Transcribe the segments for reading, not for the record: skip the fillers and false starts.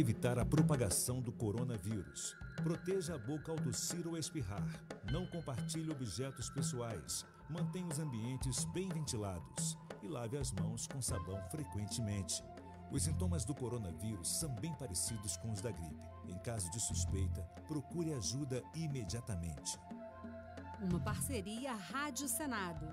Evitar a propagação do coronavírus. Proteja a boca ao tossir ou espirrar. Não compartilhe objetos pessoais. Mantenha os ambientes bem ventilados. E lave as mãos com sabão frequentemente. Os sintomas do coronavírus são bem parecidos com os da gripe. Em caso de suspeita, procure ajuda imediatamente. Uma parceria Rádio Senado.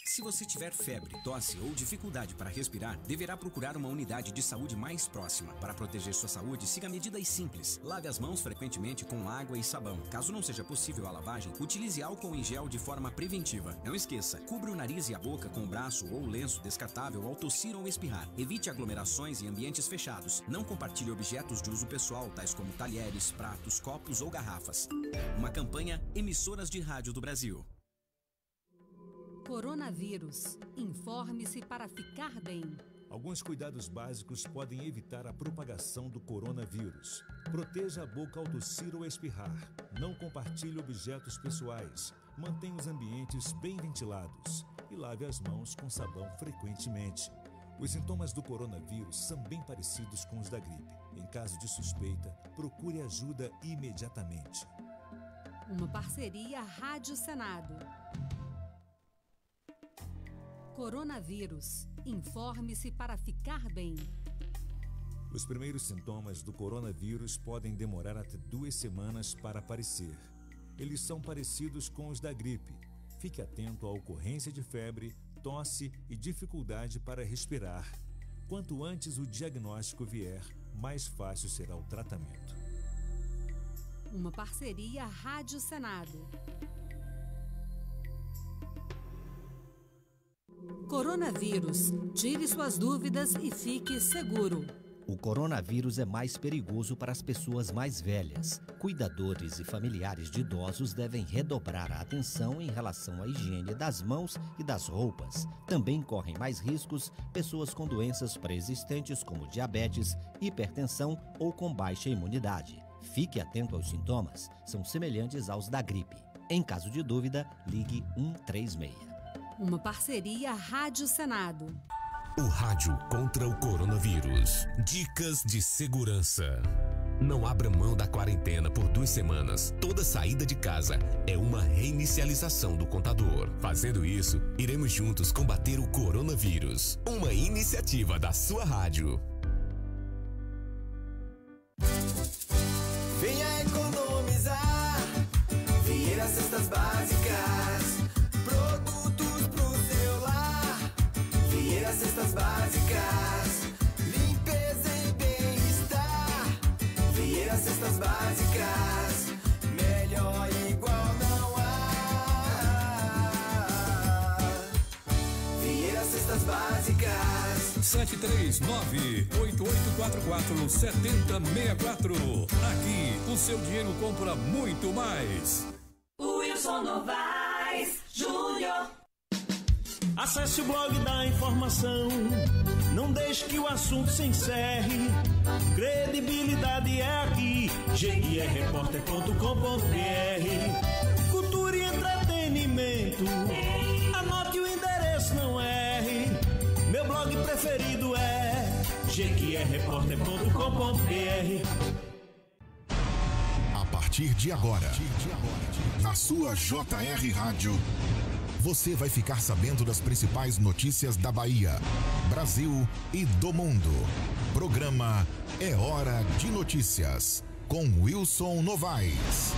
Se você tiver febre, tosse ou dificuldade para respirar, deverá procurar uma unidade de saúde mais próxima. Para proteger sua saúde, siga medidas simples. Lave as mãos frequentemente com água e sabão. Caso não seja possível a lavagem, utilize álcool em gel de forma preventiva. Não esqueça, cubra o nariz e a boca com o braço ou lenço descartável ao tossir ou espirrar. Evite aglomerações em ambientes fechados. Não compartilhe objetos de uso pessoal, tais como talheres, pratos, copos ou garrafas. Uma campanha Emissoras de Rádio do Brasil. Coronavírus. Informe-se para ficar bem. Alguns cuidados básicos podem evitar a propagação do coronavírus. Proteja a boca ao tossir ou espirrar. Não compartilhe objetos pessoais. Mantenha os ambientes bem ventilados. E lave as mãos com sabão frequentemente. Os sintomas do coronavírus são bem parecidos com os da gripe. Em caso de suspeita, procure ajuda imediatamente. Uma parceria Rádio Senado. Coronavírus. Informe-se para ficar bem. Os primeiros sintomas do coronavírus podem demorar até 2 semanas para aparecer. Eles são parecidos com os da gripe. Fique atento à ocorrência de febre, tosse e dificuldade para respirar. Quanto antes o diagnóstico vier, mais fácil será o tratamento. Uma parceria Rádio Senado. Coronavírus. Tire suas dúvidas e fique seguro. O coronavírus é mais perigoso para as pessoas mais velhas. Cuidadores e familiares de idosos devem redobrar a atenção em relação à higiene das mãos e das roupas. Também correm mais riscos pessoas com doenças pré-existentes como diabetes, hipertensão ou com baixa imunidade. Fique atento aos sintomas, são semelhantes aos da gripe. Em caso de dúvida, ligue 136. Uma parceria Rádio Senado. O rádio contra o coronavírus. Dicas de segurança. Não abra mão da quarentena por 2 semanas. Toda saída de casa é uma reinicialização do contador. Fazendo isso, iremos juntos combater o coronavírus. Uma iniciativa da sua rádio. Venha economizar. Vieira Cestas Básicas. Cestas Básicas, limpeza e bem-estar. Vieira Cestas Básicas, melhor igual não há. Vieira Cestas Básicas. 739-8844-7064. Aqui o seu dinheiro compra muito mais. Wilson Novaes Júnior. Acesse o blog da informação, não deixe que o assunto se encerre. Credibilidade é aqui, jequiérrepórter.com.br. Cultura e entretenimento, anote o endereço, não erre. Meu blog preferido é jequiérrepórter.com.br. A partir de agora, na sua JR Rádio, você vai ficar sabendo das principais notícias da Bahia, Brasil e do mundo. Programa É Hora de Notícias, com Wilson Novaes.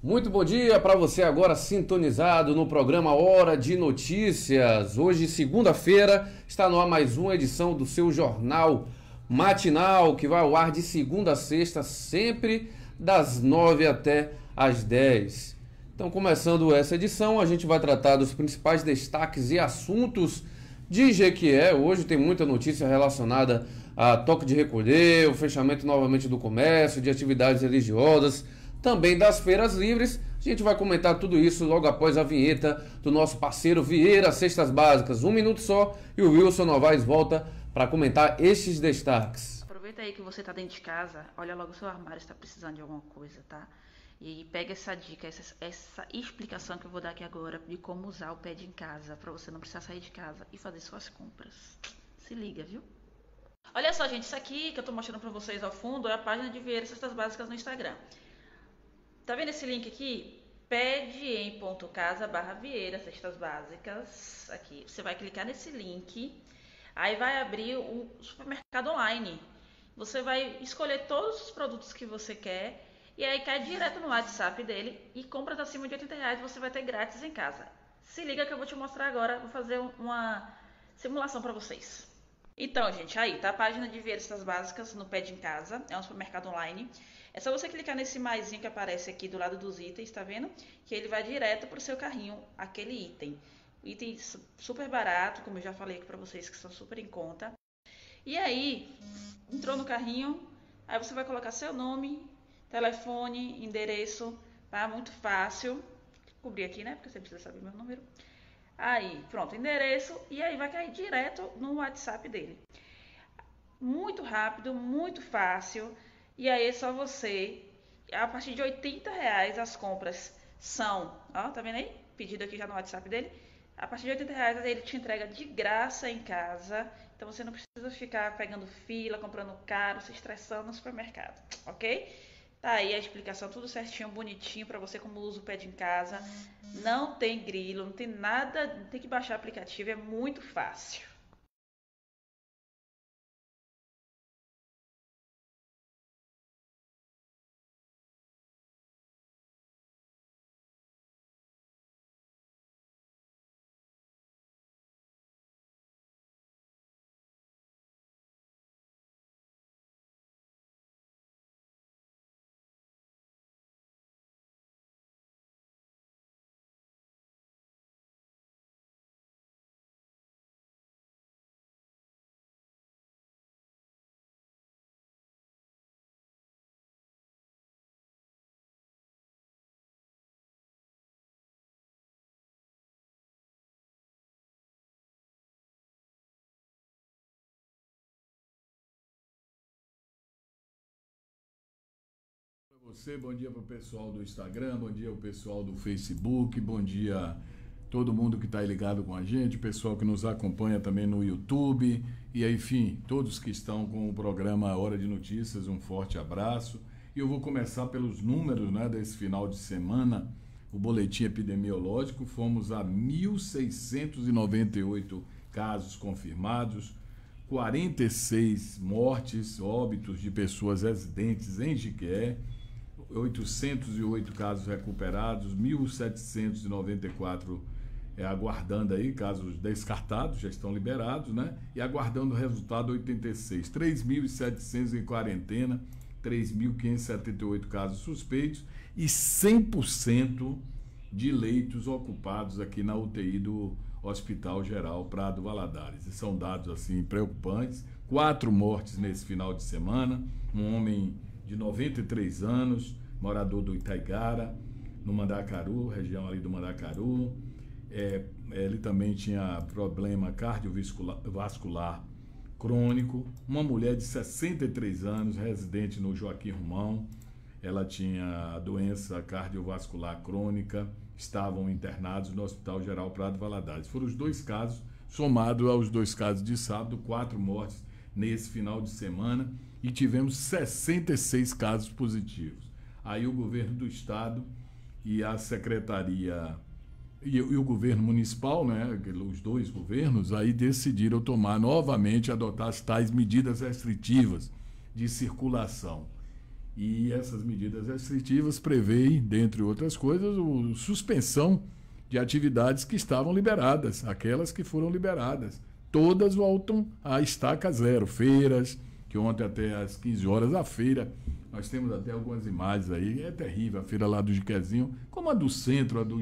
Muito bom dia para você agora sintonizado no programa Hora de Notícias. Hoje, segunda-feira, está no ar mais uma edição do seu jornal matinal, que vai ao ar de segunda a sexta, sempre das 9 até as 10. Então, começando essa edição, a gente vai tratar dos principais destaques e assuntos de Jequié. Hoje tem muita notícia relacionada a toque de recolher, o fechamento novamente do comércio, de atividades religiosas, também das feiras livres, A gente vai comentar tudo isso logo após a vinheta do nosso parceiro Vieira Cestas Básicas. 1 minuto só e o Wilson Novaes volta para comentar estes destaques. Aproveita aí que você está dentro de casa, olha logo o seu armário se está precisando de alguma coisa, tá? E pega essa dica, essa explicação que eu vou dar aqui agora de como usar o Pede em Casa, para você não precisar sair de casa e fazer suas compras. Se liga, viu? Olha só, gente, isso aqui que eu tô mostrando para vocês ao fundo é a página de Vieira Cestas Básicas no Instagram. Tá vendo esse link aqui? pedeem.casa/Vieira Cestas Básicas. Aqui, você vai clicar nesse link, aí vai abrir um supermercado online. Você vai escolher todos os produtos que você quer e aí cai direto no WhatsApp dele e compras acima de R$80 você vai ter grátis em casa. Se liga que eu vou te mostrar agora, vou fazer uma simulação para vocês. Então, gente, aí tá a página de Vieira Cestas Básicas no Pede em Casa, é um supermercado online. É só você clicar nesse maisinho que aparece aqui do lado dos itens, tá vendo? Que ele vai direto pro seu carrinho, aquele item. Item super barato, como eu já falei aqui pra vocês, que são super em conta. E aí, entrou no carrinho, aí você vai colocar seu nome, telefone, endereço, tá? Muito fácil. Vou cobrir aqui, né? Porque você precisa saber meu número. Aí, pronto, endereço, e aí vai cair direto no WhatsApp dele. Muito rápido, muito fácil. E aí é só você, a partir de R$80 as compras são, ó, tá vendo aí? Pedido aqui já no WhatsApp dele. A partir de R$80 ele te entrega de graça em casa. Então você não precisa ficar pegando fila, comprando caro, se estressando no supermercado, ok? Tá aí a explicação, tudo certinho, bonitinho para você como usa o Pede em Casa. Não tem grilo, não tem nada, não tem que baixar o aplicativo, é muito fácil. Você, bom dia para o pessoal do Instagram, bom dia ao pessoal do Facebook, bom dia a todo mundo que está ligado com a gente, o pessoal que nos acompanha também no YouTube e, enfim, todos que estão com o programa Hora de Notícias, um forte abraço. E eu vou começar pelos números, né, desse final de semana, o boletim epidemiológico, fomos a 1.698 casos confirmados, 46 mortes, óbitos de pessoas residentes em Jiquié, 808 casos recuperados, 1.794 aguardando aí, casos descartados, já estão liberados, né? E aguardando o resultado 86, 3.700 em quarentena, 3.578 casos suspeitos e 100% de leitos ocupados aqui na UTI do Hospital Geral Prado Valadares. E são dados assim preocupantes, 4 mortes nesse final de semana, um homem de 93 anos, morador do Itaigara, no Mandacaru, região ali do Mandacaru. Ele também tinha problema cardiovascular crônico. Uma mulher de 63 anos, residente no Joaquim Romão, ela tinha a doença cardiovascular crônica, estavam internados no Hospital Geral Prado Valadares. Foram os 2 casos, somados aos 2 casos de sábado, 4 mortes nesse final de semana, e tivemos 66 casos positivos. Aí o governo do estado e a secretaria e o governo municipal, né, os 2 governos, aí decidiram tomar novamente, adotar as tais medidas restritivas de circulação. E essas medidas restritivas prevêem, dentre outras coisas, a suspensão de atividades que estavam liberadas, aquelas que foram liberadas. Todas voltam à estaca zero, feiras, que ontem até às 15 horas, a feira, nós temos até algumas imagens aí, é terrível, a feira lá do Jiquezinho, como a do centro, do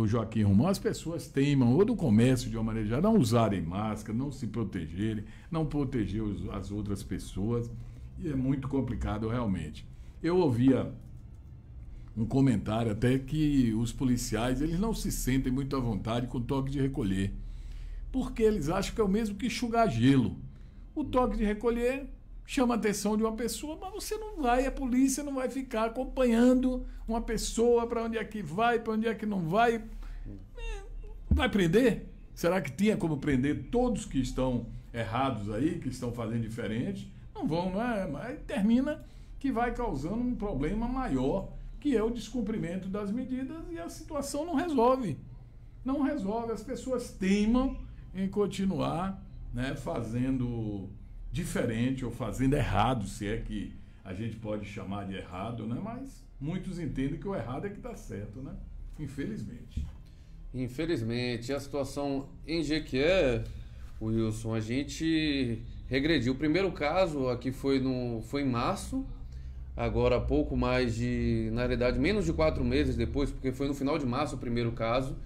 Joaquim Romão, as pessoas teimam, ou do comércio de uma maneira geral, não usarem máscara, não se protegerem, não proteger as outras pessoas, e é muito complicado realmente. Eu ouvia um comentário até que os policiais eles não se sentem muito à vontade com o toque de recolher, porque eles acham que é o mesmo que enxugar gelo. O toque de recolher chama a atenção de uma pessoa, mas você não vai, a polícia não vai ficar acompanhando uma pessoa para onde é que vai, para onde é que não vai. Vai prender? Será que tinha como prender todos que estão errados aí, que estão fazendo diferente? Não vão, não é? Mas termina que vai causando um problema maior, que é o descumprimento das medidas, e a situação não resolve. Não resolve. As pessoas teimam em continuar, né, fazendo diferente ou fazendo errado, se é que a gente pode chamar de errado, né? Mas muitos entendem que o errado é que está certo, né? Infelizmente. Infelizmente, a situação em Jequié, Wilson, a gente regrediu. O primeiro caso aqui foi em março, agora há pouco mais de, na realidade, menos de 4 meses depois, porque foi no final de março o primeiro caso.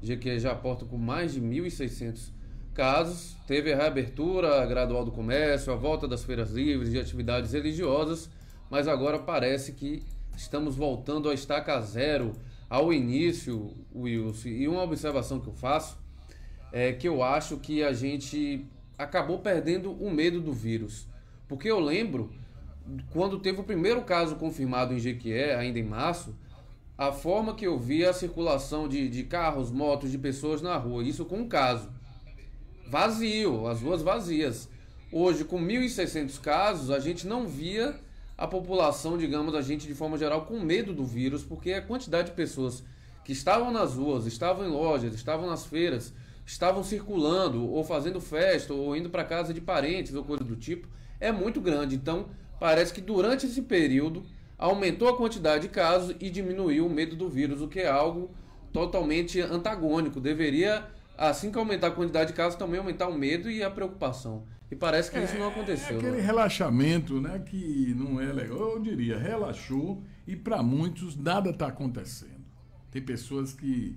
Jequié já aporta com mais de 1.600 casos. Teve a reabertura gradual do comércio, a volta das feiras livres e atividades religiosas, mas agora parece que estamos voltando a estaca zero ao início, Wilson. E uma observação que eu faço é que eu acho que a gente acabou perdendo o medo do vírus, porque eu lembro quando teve o primeiro caso confirmado em Jequié, ainda em março, a forma que eu via a circulação de carros, motos, de pessoas na rua, isso com um caso vazio, as ruas vazias. Hoje, com 1.600 casos, a gente não via a população, digamos, a gente de forma geral, com medo do vírus, porque a quantidade de pessoas que estavam nas ruas, estavam em lojas, estavam nas feiras, estavam circulando, ou fazendo festa, ou indo para casa de parentes, ou coisa do tipo, é muito grande. Então, parece que durante esse período, aumentou a quantidade de casos e diminuiu o medo do vírus, o que é algo totalmente antagônico. Deveria, assim que aumentar a quantidade de casos, também aumentar o medo e a preocupação. E parece que isso não aconteceu. É aquele relaxamento, né, que não é legal. Eu diria, relaxou e para muitos nada está acontecendo. Tem pessoas que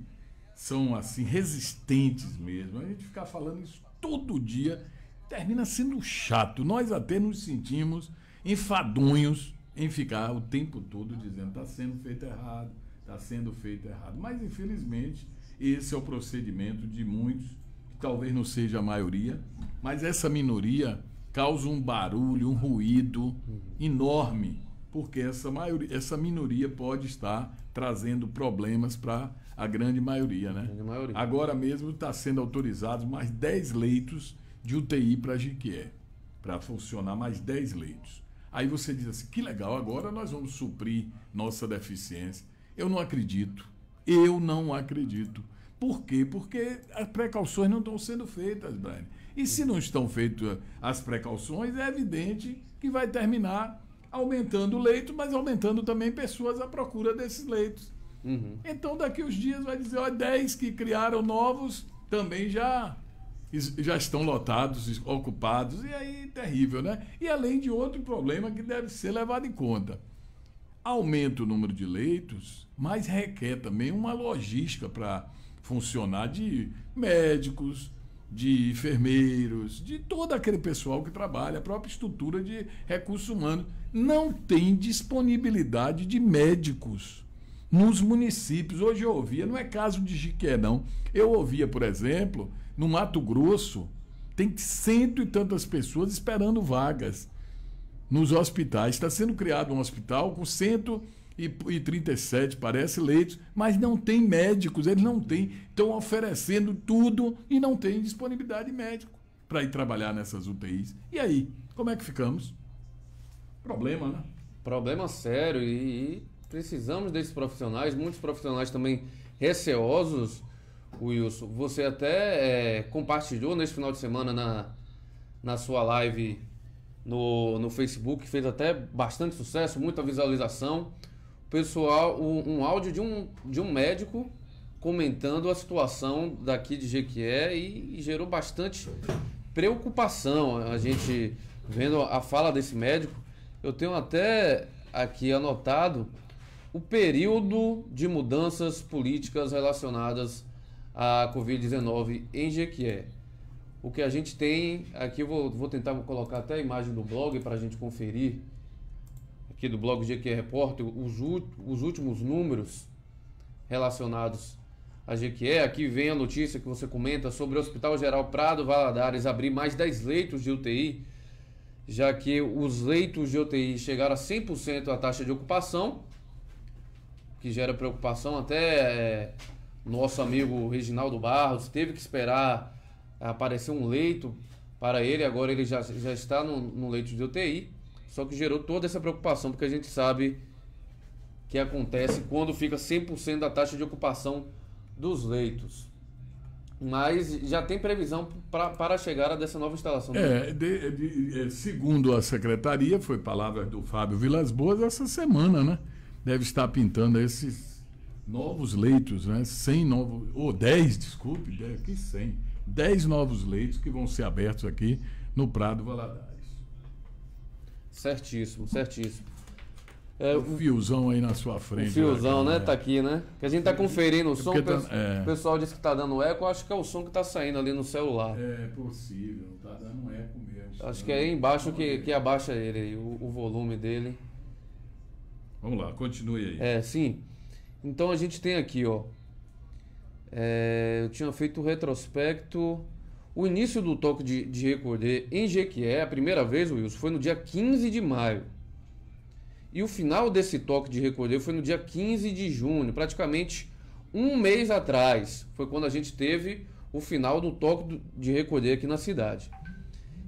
são assim resistentes mesmo. A gente ficar falando isso todo dia termina sendo chato. Nós até nos sentimos enfadonhos em ficar o tempo todo dizendo está sendo feito errado, está sendo feito errado. Mas infelizmente esse é o procedimento de muitos, que talvez não seja a maioria, mas essa minoria causa um barulho, um ruído enorme, porque essa minoria pode estar trazendo problemas para a grande maioria, né? Agora mesmo está sendo autorizados mais 10 leitos de UTI para Jequié, para funcionar mais 10 leitos. Aí você diz assim, que legal, agora nós vamos suprir nossa deficiência. Eu não acredito. Por quê? Porque as precauções não estão sendo feitas, Brian. E se não estão feitas as precauções, é evidente que vai terminar aumentando o leito, mas aumentando também pessoas à procura desses leitos. Então, daqui uns dias vai dizer, 10 que criaram novos também já estão lotados, ocupados, e aí terrível, né? E além de outro problema que deve ser levado em conta. Aumenta o número de leitos, mas requer também uma logística para funcionar de médicos, de enfermeiros, de todo aquele pessoal que trabalha, a própria estrutura de recursos humanos. Não tem disponibilidade de médicos nos municípios. Hoje eu ouvia, não é caso de Jequié não, eu ouvia, por exemplo, no Mato Grosso, tem 100 e tantas pessoas esperando vagas nos hospitais. Está sendo criado um hospital com 137, parece, leitos, mas não tem médicos, eles não têm, estão oferecendo tudo e não tem disponibilidade de médico para ir trabalhar nessas UTIs. E aí, como é que ficamos? Problema, né? Problema sério, e precisamos desses profissionais, muitos profissionais também receosos. Wilson, você até compartilhou nesse final de semana na sua live no Facebook, que fez até bastante sucesso, muita visualização. Pessoal, um áudio de um médico comentando a situação daqui de Jequié e gerou bastante preocupação. A gente vendo a fala desse médico, eu tenho até aqui anotado o período de mudanças políticas relacionadas à Covid-19 em Jequié. O que a gente tem aqui, eu vou tentar colocar até a imagem do blog para a gente conferir. aqui do blog GQ Repórter, os últimos números relacionados a GQ. Aqui vem a notícia que você comenta sobre o Hospital Geral Prado Valadares abrir mais 10 leitos de UTI, já que os leitos de UTI chegaram a 100% a taxa de ocupação, que gera preocupação. Até nosso amigo Reginaldo Barros teve que esperar aparecer um leito para ele, agora ele já está no leito de UTI, só que gerou toda essa preocupação, porque a gente sabe que acontece quando fica 100% da taxa de ocupação dos leitos. Mas já tem previsão para a chegada dessa nova instalação. Segundo a secretaria, foi palavra do Fábio Vilas Boas, essa semana, né? Deve estar pintando esses novos leitos, né? 100 novos, ou 10, desculpe, que 100. 10 novos leitos que vão ser abertos aqui no Prado Valadares. Certíssimo, certíssimo. O fiozão aí na sua frente. O fiozão, né? Tá aqui, né? Que a gente tá conferindo o som. O pessoal disse que tá dando eco. Acho que é o som que tá saindo ali no celular. É possível, tá dando eco mesmo. Acho que é aí embaixo que abaixa ele, o volume dele. Vamos lá, continue aí. Sim. Então a gente tem aqui, ó. Eu tinha feito o retrospecto. O início do toque de recolher em Jequié, a primeira vez, Wilson, foi no dia 15 de maio. E o final desse toque de recolher foi no dia 15 de junho, praticamente um mês atrás. Foi quando a gente teve o final do toque de recolher aqui na cidade.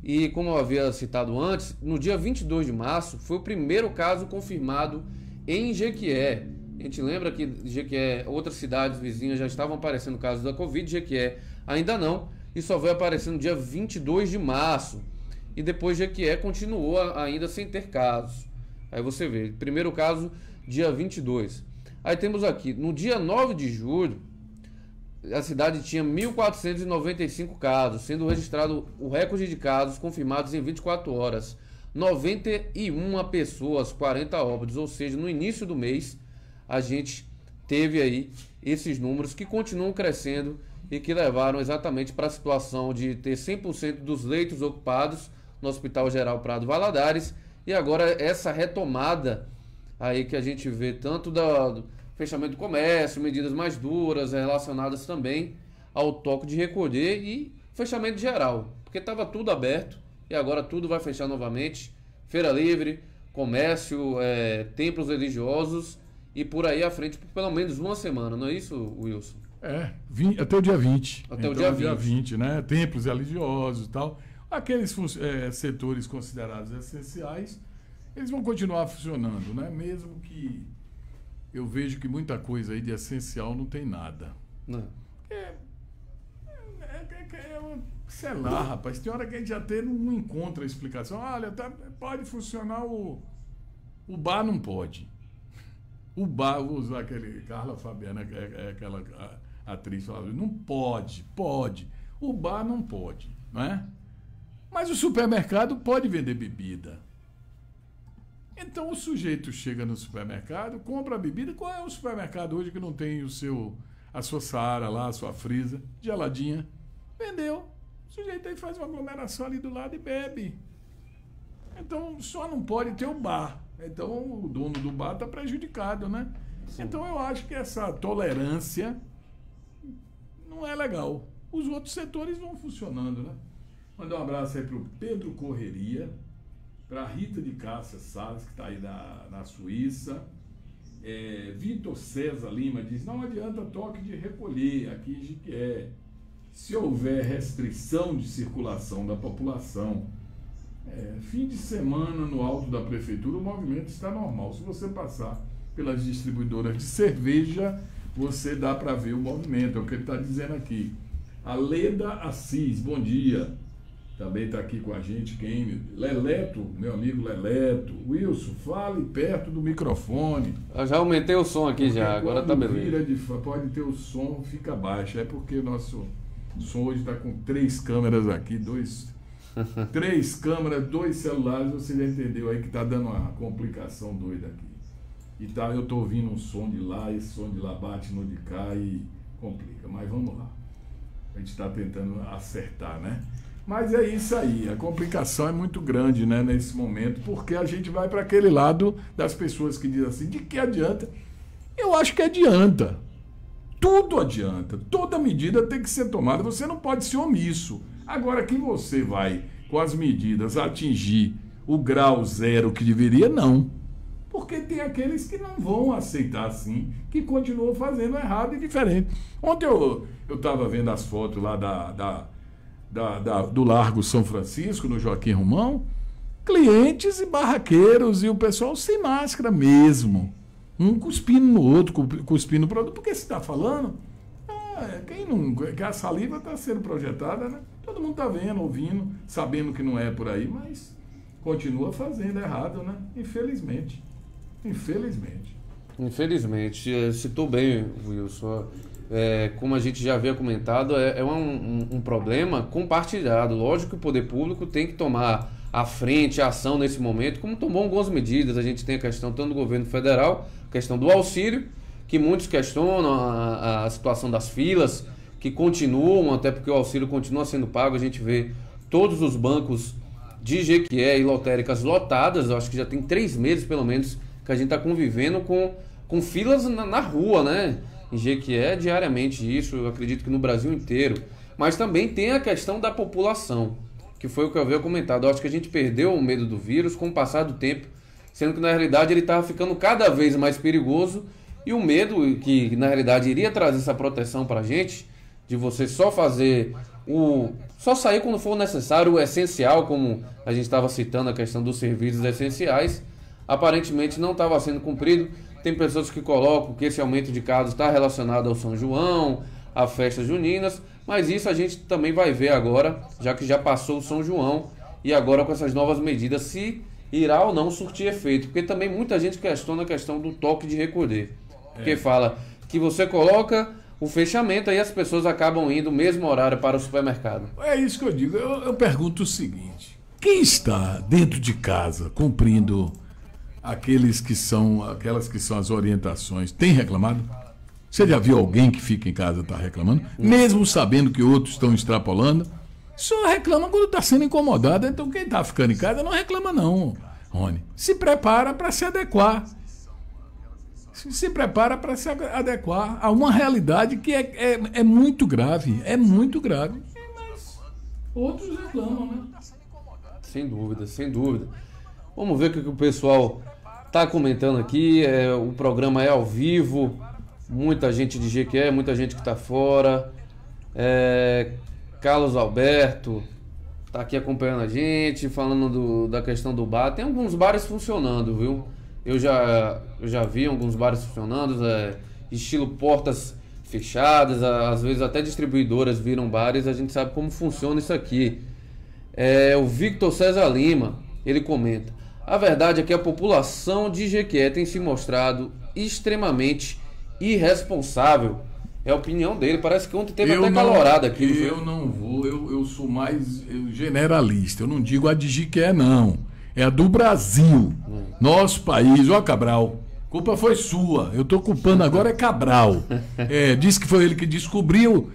E como eu havia citado antes, no dia 22 de março foi o primeiro caso confirmado em Jequié. A gente lembra que Jequié, outras cidades vizinhas já estavam aparecendo casos da Covid, Jequié ainda não, e só vai aparecer no dia 22 de março. E depois Jequié continuou ainda sem ter casos. Aí você vê, primeiro caso, dia 22. Aí temos aqui, no dia 9 de julho, a cidade tinha 1.495 casos, sendo registrado o recorde de casos confirmados em 24 horas. 91 pessoas, 40 óbitos, ou seja, no início do mês, a gente teve aí esses números que continuam crescendo e que levaram exatamente para a situação de ter 100% dos leitos ocupados no Hospital Geral Prado Valadares. E agora essa retomada aí que a gente vê tanto do fechamento do comércio, medidas mais duras relacionadas também ao toque de recolher e fechamento geral, porque estava tudo aberto e agora tudo vai fechar novamente. Feira livre, comércio, templos religiosos e por aí à frente por pelo menos uma semana, não é isso, Wilson? Até o dia 20. Até o dia 20, né? Templos religiosos e tal. Aqueles setores considerados essenciais, eles vão continuar funcionando, né? Mesmo que eu vejo que muita coisa aí de essencial não tem nada. Não. Sei lá, rapaz, tem hora que a gente até não encontra a explicação. Olha, pode funcionar o bar não pode. O bar, vou usar aquele Carla Fabiana, aquela atriz, não pode. O bar não pode, não é? Mas o supermercado pode vender bebida. Então o sujeito chega no supermercado, compra a bebida. Qual é o supermercado hoje que não tem a sua Saara lá, a sua Frisa, geladinha? Vendeu. O sujeito aí faz uma aglomeração ali do lado e bebe. Então só não pode ter o bar. Então o dono do bar está prejudicado, né? Sim. Então eu acho que essa tolerância não é legal. Os outros setores vão funcionando, né? Mandar um abraço aí para o Pedro Correria, para a Rita de Cássia Salles, que está aí na Suíça. Vitor César Lima diz, não adianta toque de recolher aqui em Jequié. Se houver restrição de circulação da população, fim de semana no alto da prefeitura, o movimento está normal. Se você passar pelas distribuidoras de cerveja, você dá para ver o movimento, é o que ele está dizendo aqui. A Leda Assis, bom dia. Também está aqui com a gente quem? Leleto, meu amigo Leleto. Wilson, fale perto do microfone. Eu já aumentei o som aqui já, agora tá beleza. Pode ter o som, fica baixo. É porque o nosso som hoje está com 3 câmeras aqui, 3 câmeras, 2 celulares, você já entendeu aí que está dando uma complicação doida aqui. E eu estou ouvindo um som de lá, esse som de lá bate no de cá e complica. Mas vamos lá. A gente está tentando acertar, né? Mas é isso aí, a complicação é muito grande, né, nesse momento, porque a gente vai para aquele lado das pessoas que dizem assim, de que adianta? Eu acho que adianta. Tudo adianta. Toda medida tem que ser tomada. Você não pode ser omisso. Agora, que você vai, com as medidas, atingir o grau zero que deveria, não. Porque tem aqueles que não vão aceitar assim, que continuam fazendo errado e diferente. Ontem eu estava vendo as fotos lá do Largo São Francisco, no Joaquim Romão, clientes e barraqueiros e o pessoal sem máscara mesmo. Um cuspindo no outro, cuspindo no produto. Porque você está falando, que a saliva está sendo projetada, né? Todo mundo está vendo, ouvindo, sabendo que não é por aí, mas continua fazendo errado, né? Infelizmente. Infelizmente. Citou bem, Wilson. Como a gente já havia comentado, é um problema compartilhado. Lógico que o poder público tem que tomar à frente a ação nesse momento, como tomou algumas medidas. A gente tem a questão tanto do governo federal, a questão do auxílio, que muitos questionam a situação das filas, que continuam, até porque o auxílio continua sendo pago. A gente vê todos os bancos de Jequié e lotéricas lotadas. Eu acho que já tem 3 meses, pelo menos, que a gente está convivendo com filas na rua, né? Em Jequié, diariamente isso, eu acredito que no Brasil inteiro. Mas também tem a questão da população, que foi o que eu havia comentado. Eu acho que a gente perdeu o medo do vírus com o passar do tempo, sendo que na realidade ele estava ficando cada vez mais perigoso, e o medo que na realidade iria trazer essa proteção para a gente, de você só fazer só sair quando for necessário, o essencial, como a gente estava citando a questão dos serviços essenciais, aparentemente não estava sendo cumprido. Tem pessoas que colocam que esse aumento de casos está relacionado ao São João, a festas juninas, mas isso a gente também vai ver agora, já que já passou o São João, e agora com essas novas medidas, se irá ou não surtir efeito. Porque também muita gente questiona a questão do toque de recolher. Porque fala que você coloca o fechamento, aí as pessoas acabam indo no mesmo horário para o supermercado. É isso que eu digo. Eu pergunto o seguinte: quem está dentro de casa cumprindo aquelas que são as orientações, tem reclamado? Você já viu alguém que fica em casa e está reclamando? Mesmo sabendo que outros estão extrapolando? Só reclama quando está sendo incomodado. Então quem está ficando em casa não reclama não, Rony. Se prepara para se adequar. Se prepara para se adequar a uma realidade que é muito grave. É muito grave. Mas outros reclamam, né? Sem dúvida, sem dúvida. Vamos ver o que o pessoal está comentando aqui. O programa é ao vivo. Muita gente de Jequié, muita gente que está fora. Carlos Alberto está aqui acompanhando a gente, falando da questão do bar. Tem alguns bares funcionando, viu? Eu já vi alguns bares funcionando, estilo portas fechadas, às vezes até distribuidoras viram bares. A gente sabe como funciona isso aqui. O Victor César Lima, ele comenta: a verdade é que a população de Jequié tem se mostrado extremamente irresponsável. É a opinião dele. Parece que ontem teve até calorada aqui. Eu sou mais generalista. Eu não digo a de Jequié, não. É a do Brasil. Nosso país. Ó, Cabral, culpa foi sua. Eu tô culpando agora Cabral. Diz que foi ele que descobriu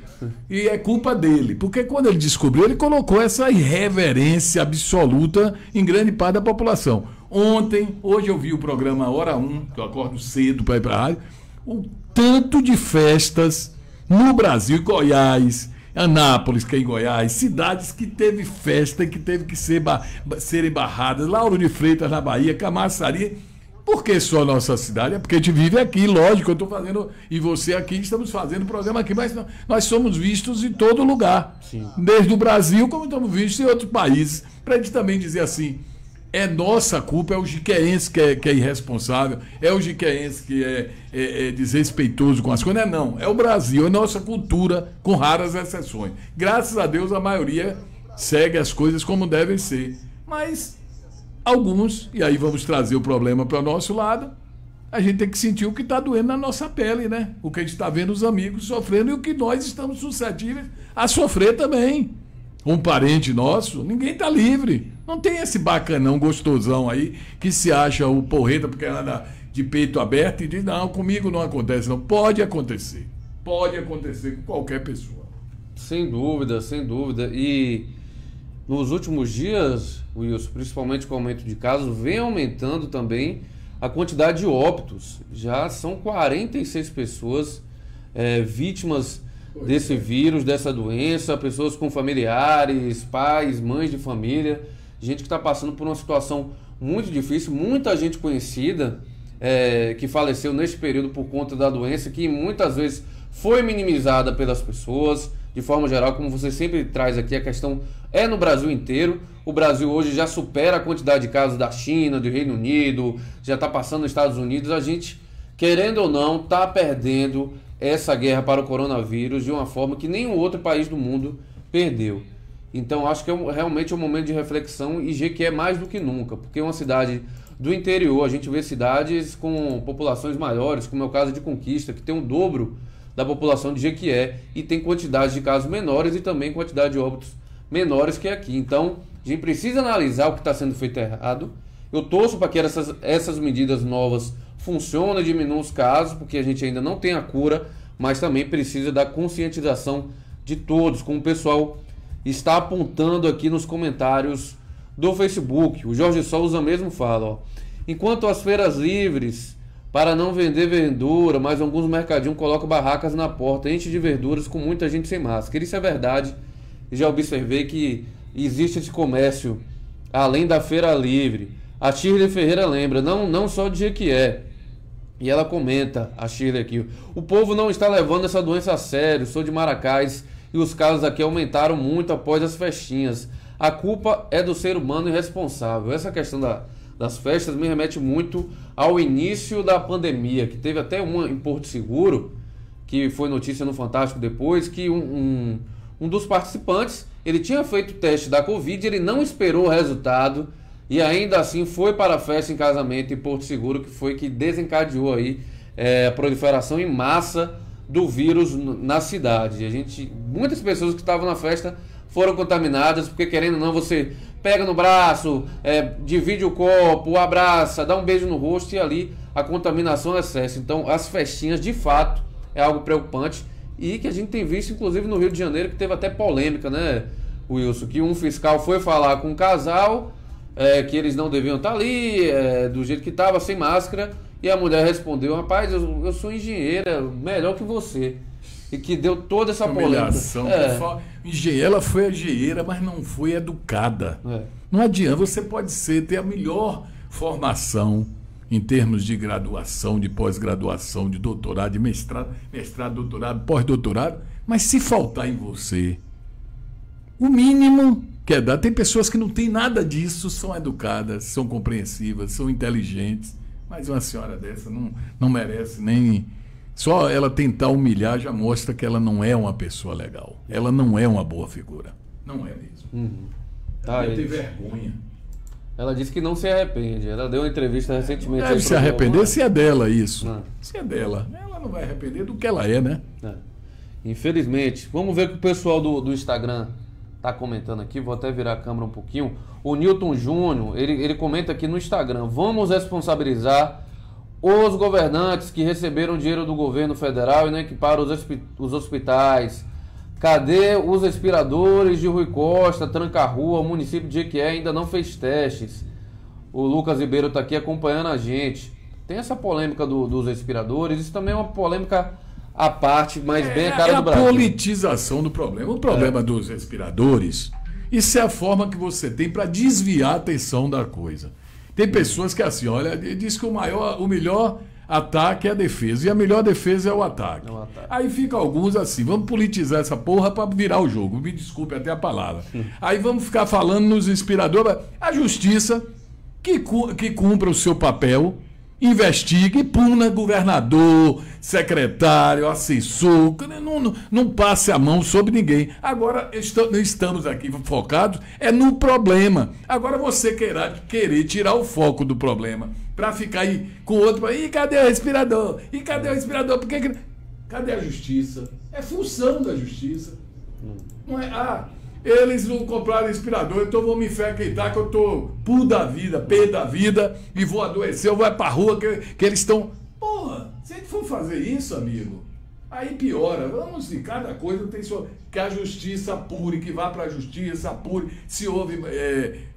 e é culpa dele. Porque quando ele descobriu, ele colocou essa irreverência absoluta em grande parte da população. Hoje eu vi o programa Hora 1, que eu acordo cedo para ir para a rádio, o tanto de festas no Brasil, Goiás, Anápolis, que é em Goiás, cidades que teve festa e que teve que serem barradas, Lauro de Freitas na Bahia, Camaçari. Por que só a nossa cidade? É porque a gente vive aqui, lógico, eu estou fazendo, e você aqui, estamos fazendo o programa aqui, mas nós somos vistos em todo lugar. Sim. Desde o Brasil, como estamos vistos em outros países. Para a gente também dizer assim, é nossa culpa, é o jiquéense que é irresponsável, é o jiquéense que é desrespeitoso com as coisas. Não, é o Brasil, é nossa cultura, com raras exceções. Graças a Deus a maioria segue as coisas como devem ser. Mas alguns, e aí vamos trazer o problema para o nosso lado, a gente tem que sentir o que está doendo na nossa pele, né? O que a gente está vendo os amigos sofrendo e o que nós estamos suscetíveis a sofrer também. Um parente nosso, ninguém está livre. Não tem esse bacanão gostosão aí que se acha o porreta porque anda de peito aberto e diz: não, comigo não acontece. Não, pode acontecer. Pode acontecer com qualquer pessoa. Sem dúvida, sem dúvida. E nos últimos dias, Wilson, principalmente com o aumento de casos, vem aumentando também a quantidade de óbitos. Já são 46 pessoas vítimas desse vírus, dessa doença, pessoas com familiares, pais, mães de família, gente que está passando por uma situação muito difícil, muita gente conhecida que faleceu neste período por conta da doença, que muitas vezes foi minimizada pelas pessoas. De forma geral, como você sempre traz aqui, a questão é no Brasil inteiro. O Brasil hoje já supera a quantidade de casos da China, do Reino Unido, já está passando nos Estados Unidos. A gente, querendo ou não, está perdendo essa guerra para o coronavírus de uma forma que nenhum outro país do mundo perdeu. Então, acho que realmente é um momento de reflexão, e Jequié mais do que nunca, porque é uma cidade do interior. A gente vê cidades com populações maiores, como é o caso de Conquista, que tem o dobro da população de Jequié e tem quantidade de casos menores e também quantidade de óbitos menores que aqui. Então, a gente precisa analisar o que está sendo feito errado. Eu torço para que essas medidas novas funcionem, diminuam os casos, porque a gente ainda não tem a cura, mas também precisa da conscientização de todos, como o pessoal está apontando aqui nos comentários do Facebook. O Jorge Souza mesmo fala, ó, enquanto as feiras livres para não vender verdura, mas alguns mercadinhos colocam barracas na porta, enche de verduras com muita gente sem máscara. Isso é verdade. Já observei que existe esse comércio além da feira livre. A Shirley Ferreira lembra, não só de Jequié. E ela comenta, a Shirley aqui, o povo não está levando essa doença a sério. Sou de Maracás e os casos aqui aumentaram muito após as festinhas. A culpa é do ser humano irresponsável. Essa questão das festas me remete muito ao início da pandemia, que teve até uma em Porto Seguro, que foi notícia no Fantástico depois, que um dos participantes, ele tinha feito o teste da Covid, ele não esperou o resultado e ainda assim foi para a festa em casamento em Porto Seguro, que foi que desencadeou aí a proliferação em massa do vírus na cidade. Muitas pessoas que estavam na festa foram contaminadas, porque querendo ou não, você pega no braço, divide o copo, abraça, dá um beijo no rosto e ali a contaminação é excesso. Então as festinhas de fato é algo preocupante e que a gente tem visto inclusive no Rio de Janeiro, que teve até polêmica, né, Wilson, que um fiscal foi falar com um casal que eles não deviam estar ali, do jeito que estava, sem máscara, e a mulher respondeu, rapaz, eu sou engenheira, melhor que você. E que deu toda essa polêmica. Ela foi engenheira, mas não foi educada. Não adianta, você pode ter a melhor formação em termos de graduação, de pós-graduação, de doutorado, de mestrado, doutorado, pós-doutorado, mas se faltar em você o mínimo que é dar, tem pessoas que não têm nada disso, são educadas, são compreensivas, são inteligentes, mas uma senhora dessa não merece nem... Só ela tentar humilhar já mostra que ela não é uma pessoa legal. Ela não é uma boa figura. Não é mesmo. Ela deve ter vergonha. Ela disse que não se arrepende. Ela deu uma entrevista recentemente. Deve se arrepender se é dela isso. Se é dela. Ela não vai arrepender do que ela é, né? Infelizmente. Vamos ver o que o pessoal do Instagram está comentando aqui. Vou até virar a câmera um pouquinho. O Newton Júnior, ele comenta aqui no Instagram. Vamos responsabilizar os governantes que receberam dinheiro do governo federal e não equiparam os hospitais. Cadê os respiradores de Rui Costa, Tranca-Rua? O município de Jequié ainda não fez testes. O Lucas Ribeiro está aqui acompanhando a gente. Tem essa polêmica dos respiradores. Isso também é uma polêmica à parte, mas bem a cara do Brasil. É a politização do problema. O problema dos respiradores, isso é a forma que você tem para desviar a atenção da coisa. Tem pessoas que assim, olha, diz que o melhor ataque é a defesa, e a melhor defesa é o ataque. Aí fica alguns assim, vamos politizar essa porra para virar o jogo, me desculpe até a palavra. Aí vamos ficar falando nos inspiradores, a justiça que cumpra o seu papel, investigue e puna governador, secretário, assessor, não passe a mão sobre ninguém. Agora estamos aqui focados no problema. Agora você querer tirar o foco do problema para ficar aí com o outro, e cadê o respirador? E cadê o respirador? Cadê a justiça? É função da justiça. Não é, eles não compraram respirador, então vou me infectar que eu tô pé da vida, e vou adoecer, eu vou pra rua que eles estão... Porra, se a gente for fazer isso, amigo, Aí piora. Vamos de cada coisa tem sua... Que a justiça apure, que vá para a justiça, apure. Se houve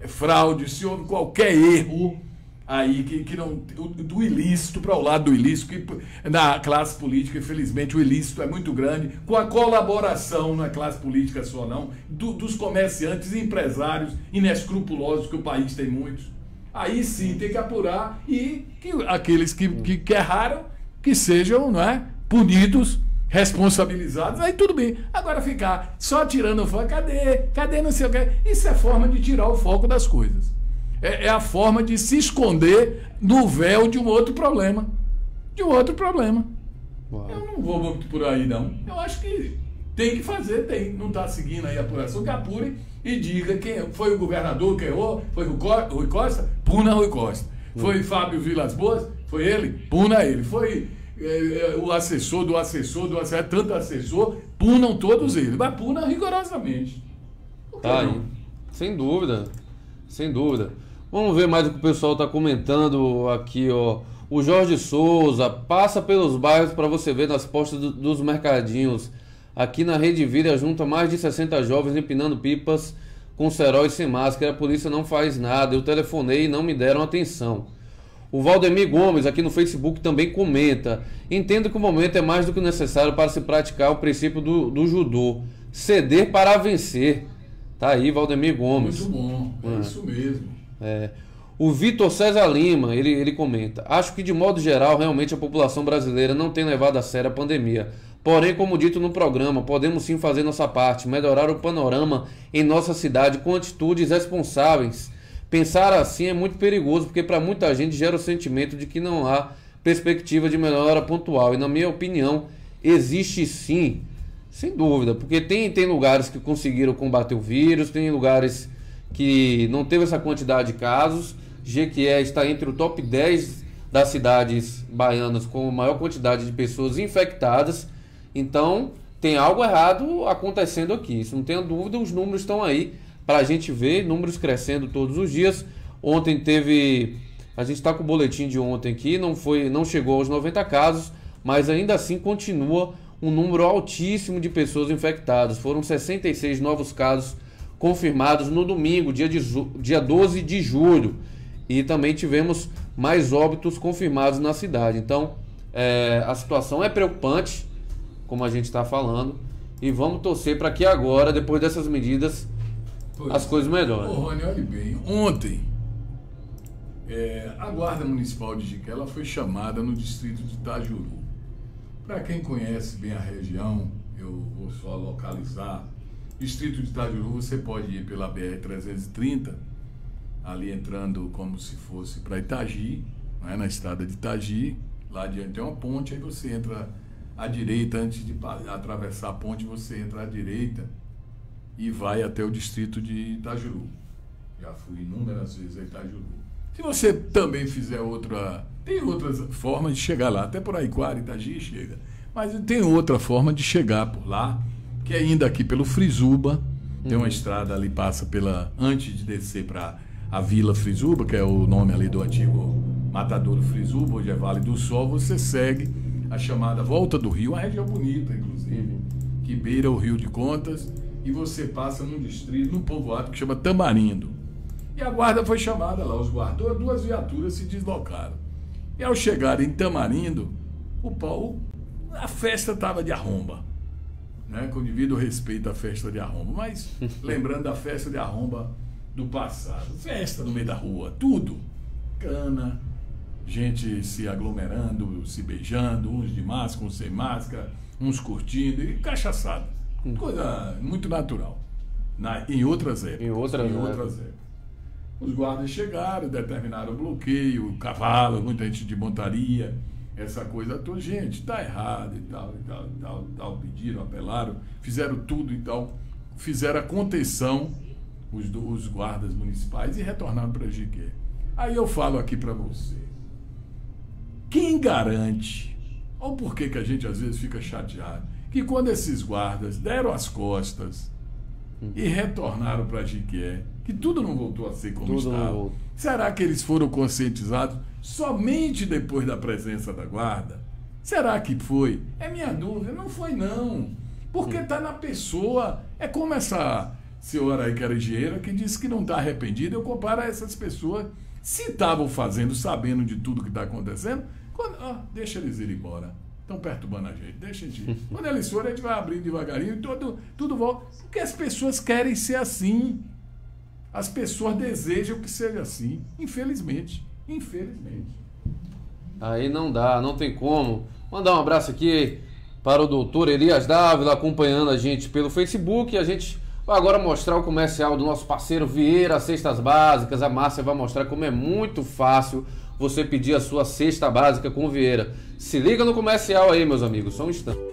fraude, se houve qualquer erro aí que não... Do ilícito, para o lado do ilícito, que na classe política, infelizmente, o ilícito é muito grande, com a colaboração na classe política só não, dos comerciantes e empresários inescrupulosos, que o país tem muitos. Aí sim tem que apurar e que aqueles que erraram, que sejam, não é, punidos, responsabilizados, aí tudo bem. Agora ficar só tirando o foco, cadê não sei o que, isso é forma de tirar o foco das coisas. É a forma de se esconder no véu de um outro problema. Uau. Eu não vou muito por aí, não. Eu acho que tem que fazer, não está seguindo aí a apuração, que apure e diga quem foi o governador que errou, foi o Rui Costa, puna Rui Costa. Foi Fábio Vilas Boas, foi ele, puna ele. Foi o assessor do assessor, tanto assessor, punam todos eles, mas punam rigorosamente. Tá aí. Sem dúvida. Vamos ver mais o que o pessoal está comentando aqui, ó. O Jorge Souza, passa pelos bairros para você ver nas postas dos mercadinhos. Aqui na Rede Vida junta mais de 60 jovens empinando pipas com cerol e sem máscara. A polícia não faz nada. Eu telefonei e não me deram atenção. O Valdemir Gomes aqui no Facebook também comenta: entendo que o momento é mais do que necessário para se praticar o princípio do judô. Ceder para vencer. Tá aí, Valdemir Gomes. Muito bom, é isso mesmo. O Vitor César Lima, ele comenta: acho que de modo geral, realmente a população brasileira não tem levado a sério a pandemia. Porém, como dito no programa, podemos sim fazer nossa parte, melhorar o panorama em nossa cidade com atitudes responsáveis. Pensar assim é muito perigoso, porque para muita gente gera o sentimento de que não há perspectiva de melhora pontual. E na minha opinião, existe sim, sem dúvida, porque tem lugares que conseguiram combater o vírus, tem lugares que não teve essa quantidade de casos. Jequié está entre o top 10 das cidades baianas com maior quantidade de pessoas infectadas. Então, tem algo errado acontecendo aqui. Isso não tenha dúvida, os números estão aí para a gente ver, números crescendo todos os dias. Ontem a gente está com o boletim de ontem aqui, não chegou aos 90 casos, mas ainda assim continua um número altíssimo de pessoas infectadas. Foram 66 novos casos confirmados no domingo, dia 12 de julho. E também tivemos mais óbitos confirmados na cidade. Então, a situação é preocupante, como a gente está falando. E vamos torcer para que agora, depois dessas medidas, as coisas melhorem. Rony, olhe bem. Ontem, a Guarda Municipal de Jequié foi chamada no distrito de Itajuru. Para quem conhece bem a região, eu vou só localizar. Distrito de Itajuru, você pode ir pela BR-330, ali entrando como se fosse para Itagi, né, na estrada de Itagi. Lá adiante tem uma ponte, aí você entra à direita, antes de atravessar a ponte, você entra à direita e vai até o distrito de Itajuru. Já fui inúmeras vezes a Itajuru. Se você também fizer tem outras formas de chegar lá, até por Aiquara, Itagi chega. Mas tem outra forma de chegar por lá, que é indo aqui pelo Frizuba. Tem uma estrada ali, passa antes de descer para a Vila Frizuba, que é o nome ali do antigo Matadouro Frizuba, hoje é Vale do Sol. Você segue a chamada Volta do Rio, uma região bonita, inclusive, que beira o Rio de Contas, e você passa num distrito, num povoado que chama Tamarindo. E a guarda foi chamada lá, os guardas, 2 viaturas se deslocaram. E ao chegar em Tamarindo, a festa estava de arromba, né? Com devido respeito à festa de arromba, mas lembrando da festa de arromba do passado, festa no meio da rua, tudo, cana, gente se aglomerando, se beijando, uns de máscara, uns sem máscara, uns curtindo, e cachaçada, coisa muito natural, em outras épocas. Os guardas chegaram, determinaram o bloqueio, o cavalo, muita gente de montaria, essa coisa toda. Gente, está errado e tal, pediram, apelaram, fizeram tudo e tal, fizeram a contenção, os guardas municipais, e retornaram para Jequié. Aí eu falo aqui para você, quem garante, ou por que a gente às vezes fica chateado, que quando esses guardas deram as costas e retornaram para Jequié, que tudo não voltou a ser como estava, será que eles foram conscientizados somente depois da presença da guarda? Será que foi? É minha dúvida. Não foi, não. Porque está na pessoa. É como essa senhora aí que era engenheira que disse que não está arrependida. Eu comparo a essas pessoas. Se estavam fazendo, sabendo de tudo que está acontecendo, deixa eles ir embora. Estão perturbando a gente. Deixa a gente ir. Quando eles forem, a gente vai abrir devagarinho e tudo volta. Porque as pessoas querem ser assim. As pessoas desejam que seja assim. Infelizmente. Infelizmente. Aí não dá, não tem como. Mandar um abraço aqui para o doutor Elias Dávila, acompanhando a gente pelo Facebook. A gente vai agora mostrar o comercial do nosso parceiro Vieira Cestas Básicas. A Márcia vai mostrar como é muito fácil você pedir a sua cesta básica com Vieira. Se liga no comercial aí, meus amigos, só um instante.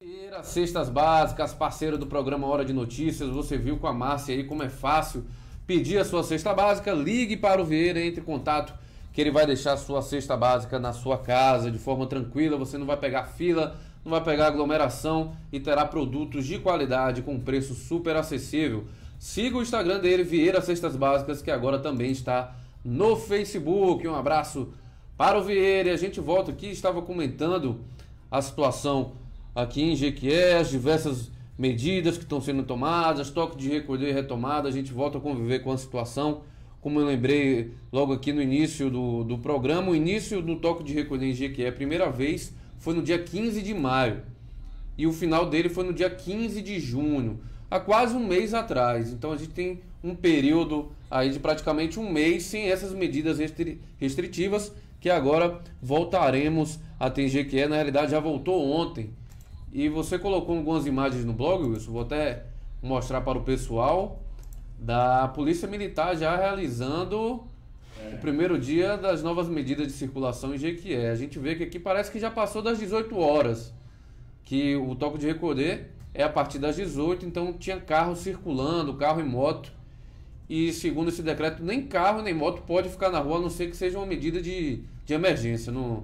Vieira Cestas Básicas, parceiro do programa Hora de Notícias. Você viu com a Márcia aí como é fácil pedir a sua cesta básica. Ligue para o Vieira, entre em contato que ele vai deixar a sua cesta básica na sua casa de forma tranquila. Você não vai pegar fila, não vai pegar aglomeração e terá produtos de qualidade com preço super acessível. Siga o Instagram dele, Vieira Cestas Básicas, que agora também está no Facebook. Um abraço para o Vieira. E a gente volta aqui, estava comentando a situação aqui em Jequié, as diversas medidas que estão sendo tomadas, toque de recolher retomada. A gente volta a conviver com a situação. Como eu lembrei logo aqui no início do programa, o início do toque de recolher em Jequié, a primeira vez, foi no dia 15 de maio. E o final dele foi no dia 15 de junho, há quase um mês atrás. Então a gente tem um período aí de praticamente um mês sem essas medidas restritivas, que agora voltaremos a ter em Jequié. Na realidade já voltou ontem. E você colocou algumas imagens no blog, Wilson, vou até mostrar para o pessoal, da Polícia Militar já realizando o primeiro dia das novas medidas de circulação em Jequié. A gente vê que aqui parece que já passou das 18 horas, que o toque de recolher é a partir das 18, então tinha carro circulando, carro e moto, e segundo esse decreto, nem carro nem moto pode ficar na rua, a não ser que seja uma medida de emergência, não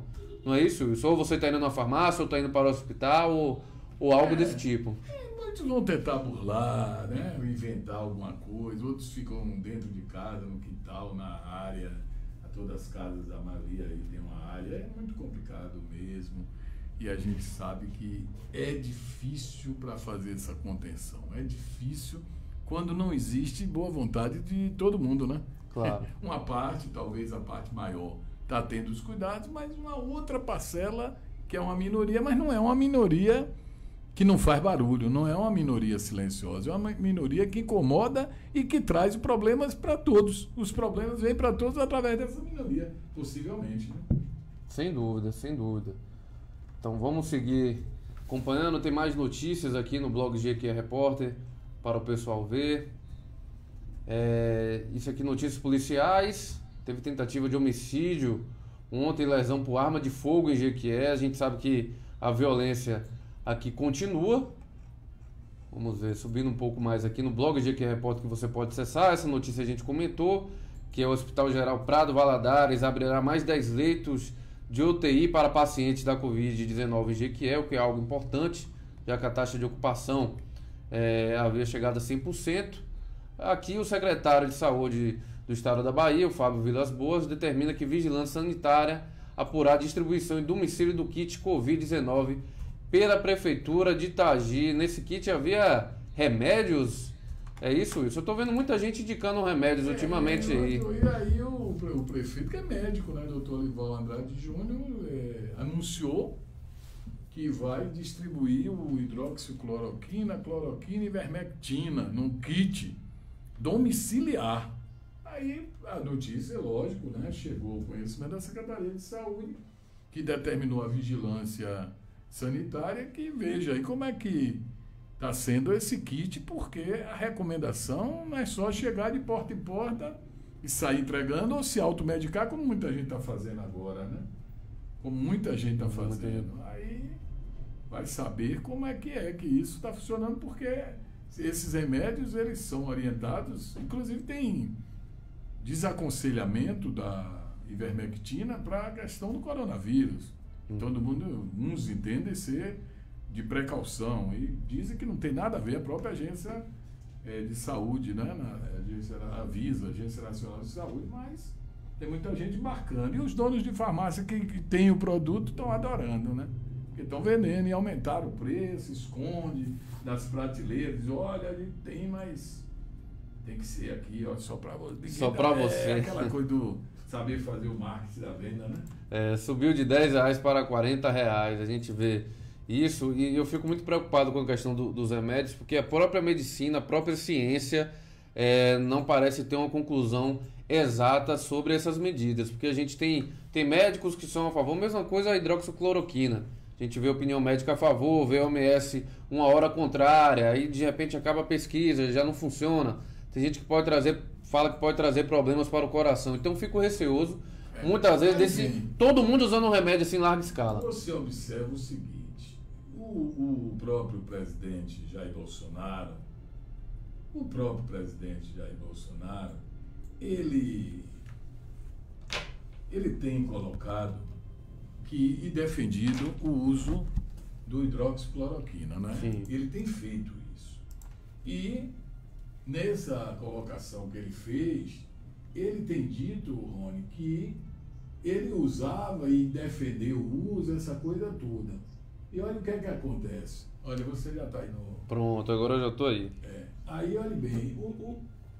é isso? Ou você está indo na farmácia, ou está indo para o hospital, ou algo desse tipo. Muitos vão tentar burlar, né? Inventar alguma coisa. Outros ficam dentro de casa, no quintal, na área. Todas as casas, a maioria aí tem uma área. É muito complicado mesmo. E a gente sabe que é difícil para fazer essa contenção. É difícil quando não existe boa vontade de todo mundo, né? Claro. Uma parte, talvez a parte maior, está tendo os cuidados, mas uma outra parcela, que é uma minoria, mas não é uma minoria que não faz barulho, não é uma minoria silenciosa, é uma minoria que incomoda e que traz problemas para todos. Os problemas vêm para todos através dessa minoria, possivelmente. Né? Sem dúvida, sem dúvida. Então vamos seguir acompanhando, tem mais notícias aqui no blog Jequié Repórter para o pessoal ver. Isso aqui, notícias policiais. Teve tentativa de homicídio ontem, lesão por arma de fogo em Jequié. A gente sabe que a violência aqui continua. Vamos ver, subindo um pouco mais aqui no blog Jequié Repórter, que você pode acessar. Essa notícia a gente comentou, que é o Hospital Geral Prado Valadares abrirá mais 10 leitos de UTI para pacientes da Covid-19 em Jequié, o que é algo importante, já que a taxa de ocupação havia chegado a 100%. Aqui o secretário de Saúde do Estado da Bahia, o Fábio Vilas Boas, determina que vigilância sanitária apurar a distribuição e domicílio do kit Covid-19 pela Prefeitura de Itagi. Nesse kit havia remédios? É isso, Wilson? Eu tô vendo muita gente indicando remédios ultimamente aí. E aí o prefeito, que é médico, né, doutor Olival Andrade Júnior, anunciou que vai distribuir o hidroxicloroquina, cloroquina e ivermectina num kit domiciliar. Aí a notícia, lógico, né, chegou ao conhecimento da Secretaria de Saúde, que determinou a vigilância sanitária, que veja aí como é que está sendo esse kit, porque a recomendação não é só chegar de porta em porta e sair entregando ou se automedicar, como muita gente está fazendo agora, né? Como muita gente está fazendo. Aí vai saber como é que isso está funcionando, porque esses remédios, eles são orientados, inclusive tem desaconselhamento da ivermectina para a questão do coronavírus. Todo mundo, uns entendem ser de precaução e dizem que não tem nada a ver, a própria agência de saúde, né? A Avisa, Agência Nacional de Saúde, mas tem muita gente marcando. E os donos de farmácia que têm o produto estão adorando, né? Porque estão vendendo e aumentaram o preço, esconde das prateleiras, diz, olha, ali tem, mas tem que ser aqui, ó, só para você. Só para você. Aquela coisa do saber fazer o marketing da venda, né? Subiu de R$10 para R$40, a gente vê isso, e eu fico muito preocupado com a questão dos remédios, porque a própria medicina, a própria ciência não parece ter uma conclusão exata sobre essas medidas, porque a gente tem médicos que são a favor, mesma coisa a hidroxicloroquina, a gente vê opinião médica a favor, vê a OMS uma hora contrária, aí de repente acaba a pesquisa, já não funciona, tem gente que fala que pode trazer problemas para o coração, então eu fico receoso, muitas vezes, todo mundo usando um remédio assim em larga escala. Você observa o seguinte, o próprio presidente Jair Bolsonaro, ele tem colocado e defendido o uso do hidroxicloroquina, né? Sim. Ele tem feito isso. E nessa colocação que ele fez, ele tem dito, Rony, que ele usava e defendeu o uso, essa coisa toda. E olha o que é que acontece. Olha, você já está aí no... Pronto, agora eu já estou aí. Aí, olha bem,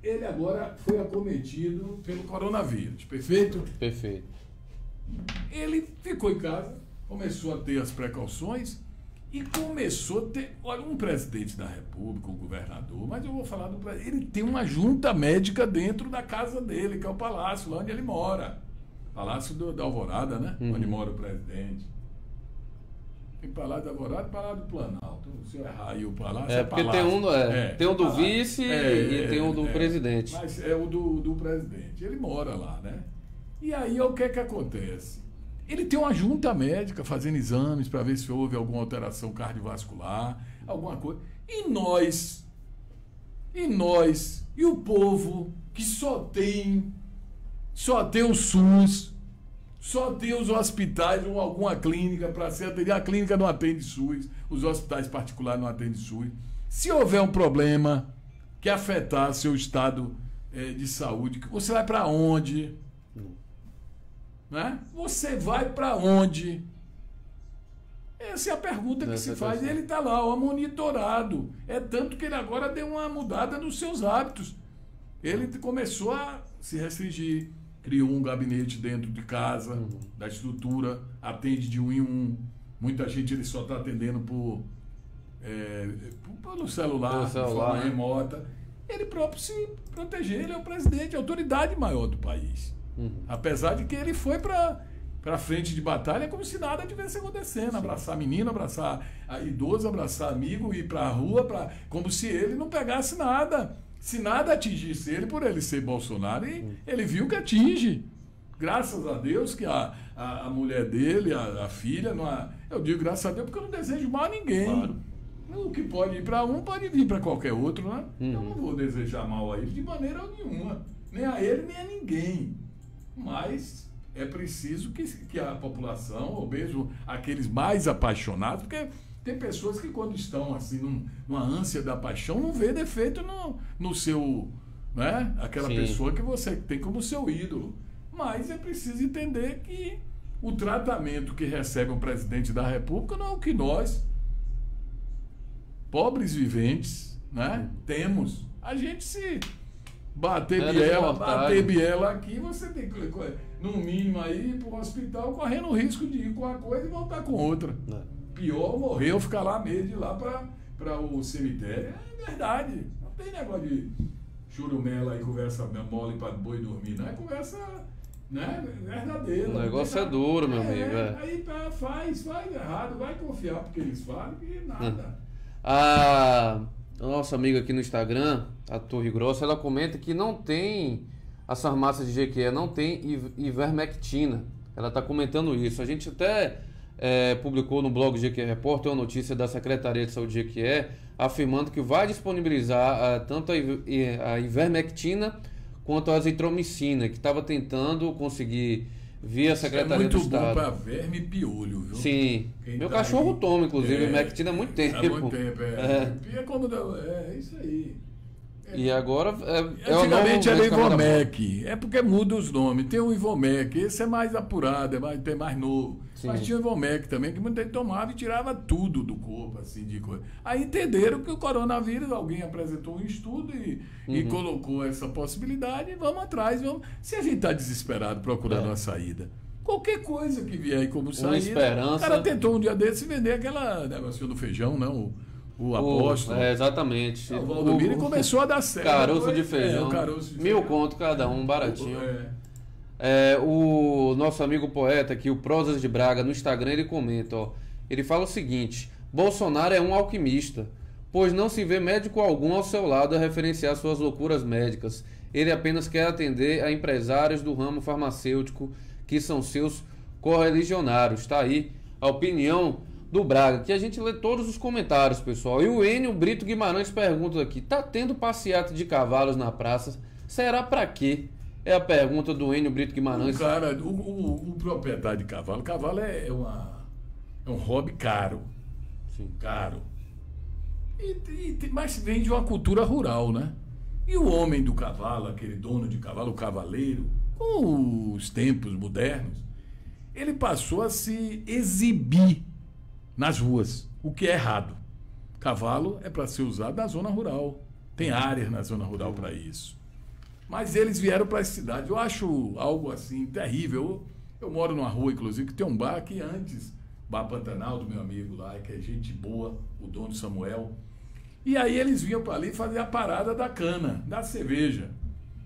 ele agora foi acometido pelo coronavírus, perfeito? Perfeito. Ele ficou em casa, começou a ter as precauções e começou a ter... Olha, um presidente da República, um governador, mas eu vou falar do presidente, ele tem uma junta médica dentro da casa dele, que é o palácio, lá onde ele mora. Palácio da Alvorada, né? Onde mora o presidente. Tem Palácio da Alvorada e Palácio do Planalto. Se eu errar aí o palácio, porque palácio. Tem um do vice e tem um do presidente. Mas é o do presidente. Ele mora lá, né? E aí o que é que acontece? Ele tem uma junta médica fazendo exames para ver se houve alguma alteração cardiovascular, alguma coisa. E nós, e o povo que só tem o SUS, só tem os hospitais ou alguma clínica para ser atendido. A clínica não atende SUS, os hospitais particulares não atendem SUS. Se houver um problema que afetar seu estado de saúde, você vai para onde? Né? Você vai para onde? Essa é a pergunta que se faz. E ele está lá, ó, monitorado. É tanto que ele agora deu uma mudada nos seus hábitos. Ele começou a se restringir. Criou um gabinete dentro de casa, da estrutura, atende de 1 em 1. Muita gente ele só está atendendo pelo celular, de forma remota. Ele próprio se proteger, ele é o presidente, a autoridade maior do país. Apesar de que ele foi para frente de batalha como se nada tivesse acontecendo. Sim. Abraçar menino, abraçar idoso, abraçar amigo, ir para a rua, como se ele não pegasse nada. Se nada atingisse ele, por ele ser Bolsonaro, ele viu que atinge. Graças a Deus que a mulher dele, a filha, eu digo graças a Deus porque eu não desejo mal a ninguém. Claro. O que pode ir para um, pode vir para qualquer outro, né? Eu não vou desejar mal a ele de maneira nenhuma. Nem a ele, nem a ninguém. Mas é preciso que a população, ou mesmo aqueles mais apaixonados, porque tem pessoas que quando estão assim numa ânsia da paixão não vê defeito no seu, né? Aquela pessoa que você tem como seu ídolo. Mas é preciso entender que o tratamento que recebe um presidente da República não é o que nós, pobres viventes, né? Temos. A gente se bater biela aqui, você tem que, no mínimo, aí ir para o hospital correndo o risco de ir com uma coisa e voltar com outra. Pior, morrer ou ficar lá mesmo, de ir lá para o cemitério. É verdade. Não tem negócio de churumela e conversa mole para boi dormir. Não é conversa, né, verdadeira. O negócio é duro, meu amigo. Aí faz errado, vai confiar porque eles falam e nada. A nossa amiga aqui no Instagram, a Torre Grossa, ela comenta que não tem, as farmácias de Jequié não tem ivermectina. Ela está comentando isso. A gente até publicou no blog Jequié Repórter uma notícia da Secretaria de Saúde de Jequié afirmando que vai disponibilizar tanto a ivermectina quanto a azitromicina, que estava tentando conseguir via Secretaria do Estado. É muito bom para verme e piolho, viu? Sim. Meu cachorro toma, inclusive, ivermectina há muito tempo. Há muito tempo, é isso aí. E agora antigamente era Ivomec, é porque muda os nomes. Tem o Ivomec, esse é mais apurado, tem mais novo. Sim. Mas tinha o Ivomec também, que muita gente tomava e tirava tudo do corpo, assim, de coisa. Aí entenderam que o coronavírus, alguém apresentou um estudo e colocou essa possibilidade, e vamos atrás. Se a gente está desesperado procurando uma saída, qualquer coisa que vier aí como saída, esperança. O cara tentou um dia desse vender aquela negócio do feijão, não? O apóstolo. Exatamente. O Valdomiro começou a dar certo. Caroço de feijão. $1.000 conto cada um, baratinho. O nosso amigo poeta aqui, o Prosas de Braga, no Instagram, ele comenta, ó. Ele fala o seguinte: Bolsonaro é um alquimista, pois não se vê médico algum ao seu lado a referenciar suas loucuras médicas. Ele apenas quer atender a empresários do ramo farmacêutico que são seus correligionários. Está aí a opinião do Braga, que a gente lê todos os comentários, pessoal. E o Enio Brito Guimarães pergunta aqui: tá tendo passeata de cavalos na praça? Será pra quê? É a pergunta do Enio Brito Guimarães. O proprietário de cavalo é um hobby caro. Sim. Caro. Mas vem de uma cultura rural, né? E o homem do cavalo, aquele dono de cavalo, o cavaleiro, com os tempos modernos, ele passou a se exibir nas ruas, o que é errado. Cavalo é para ser usado na zona rural. Tem áreas na zona rural para isso. Mas eles vieram para as cidades. Eu acho algo assim terrível. Eu moro numa rua, inclusive, que tem um bar que antes, Bar Pantanal, do meu amigo lá, que é gente boa, o dono Samuel. E aí eles vinham para ali fazer a parada da cana, da cerveja.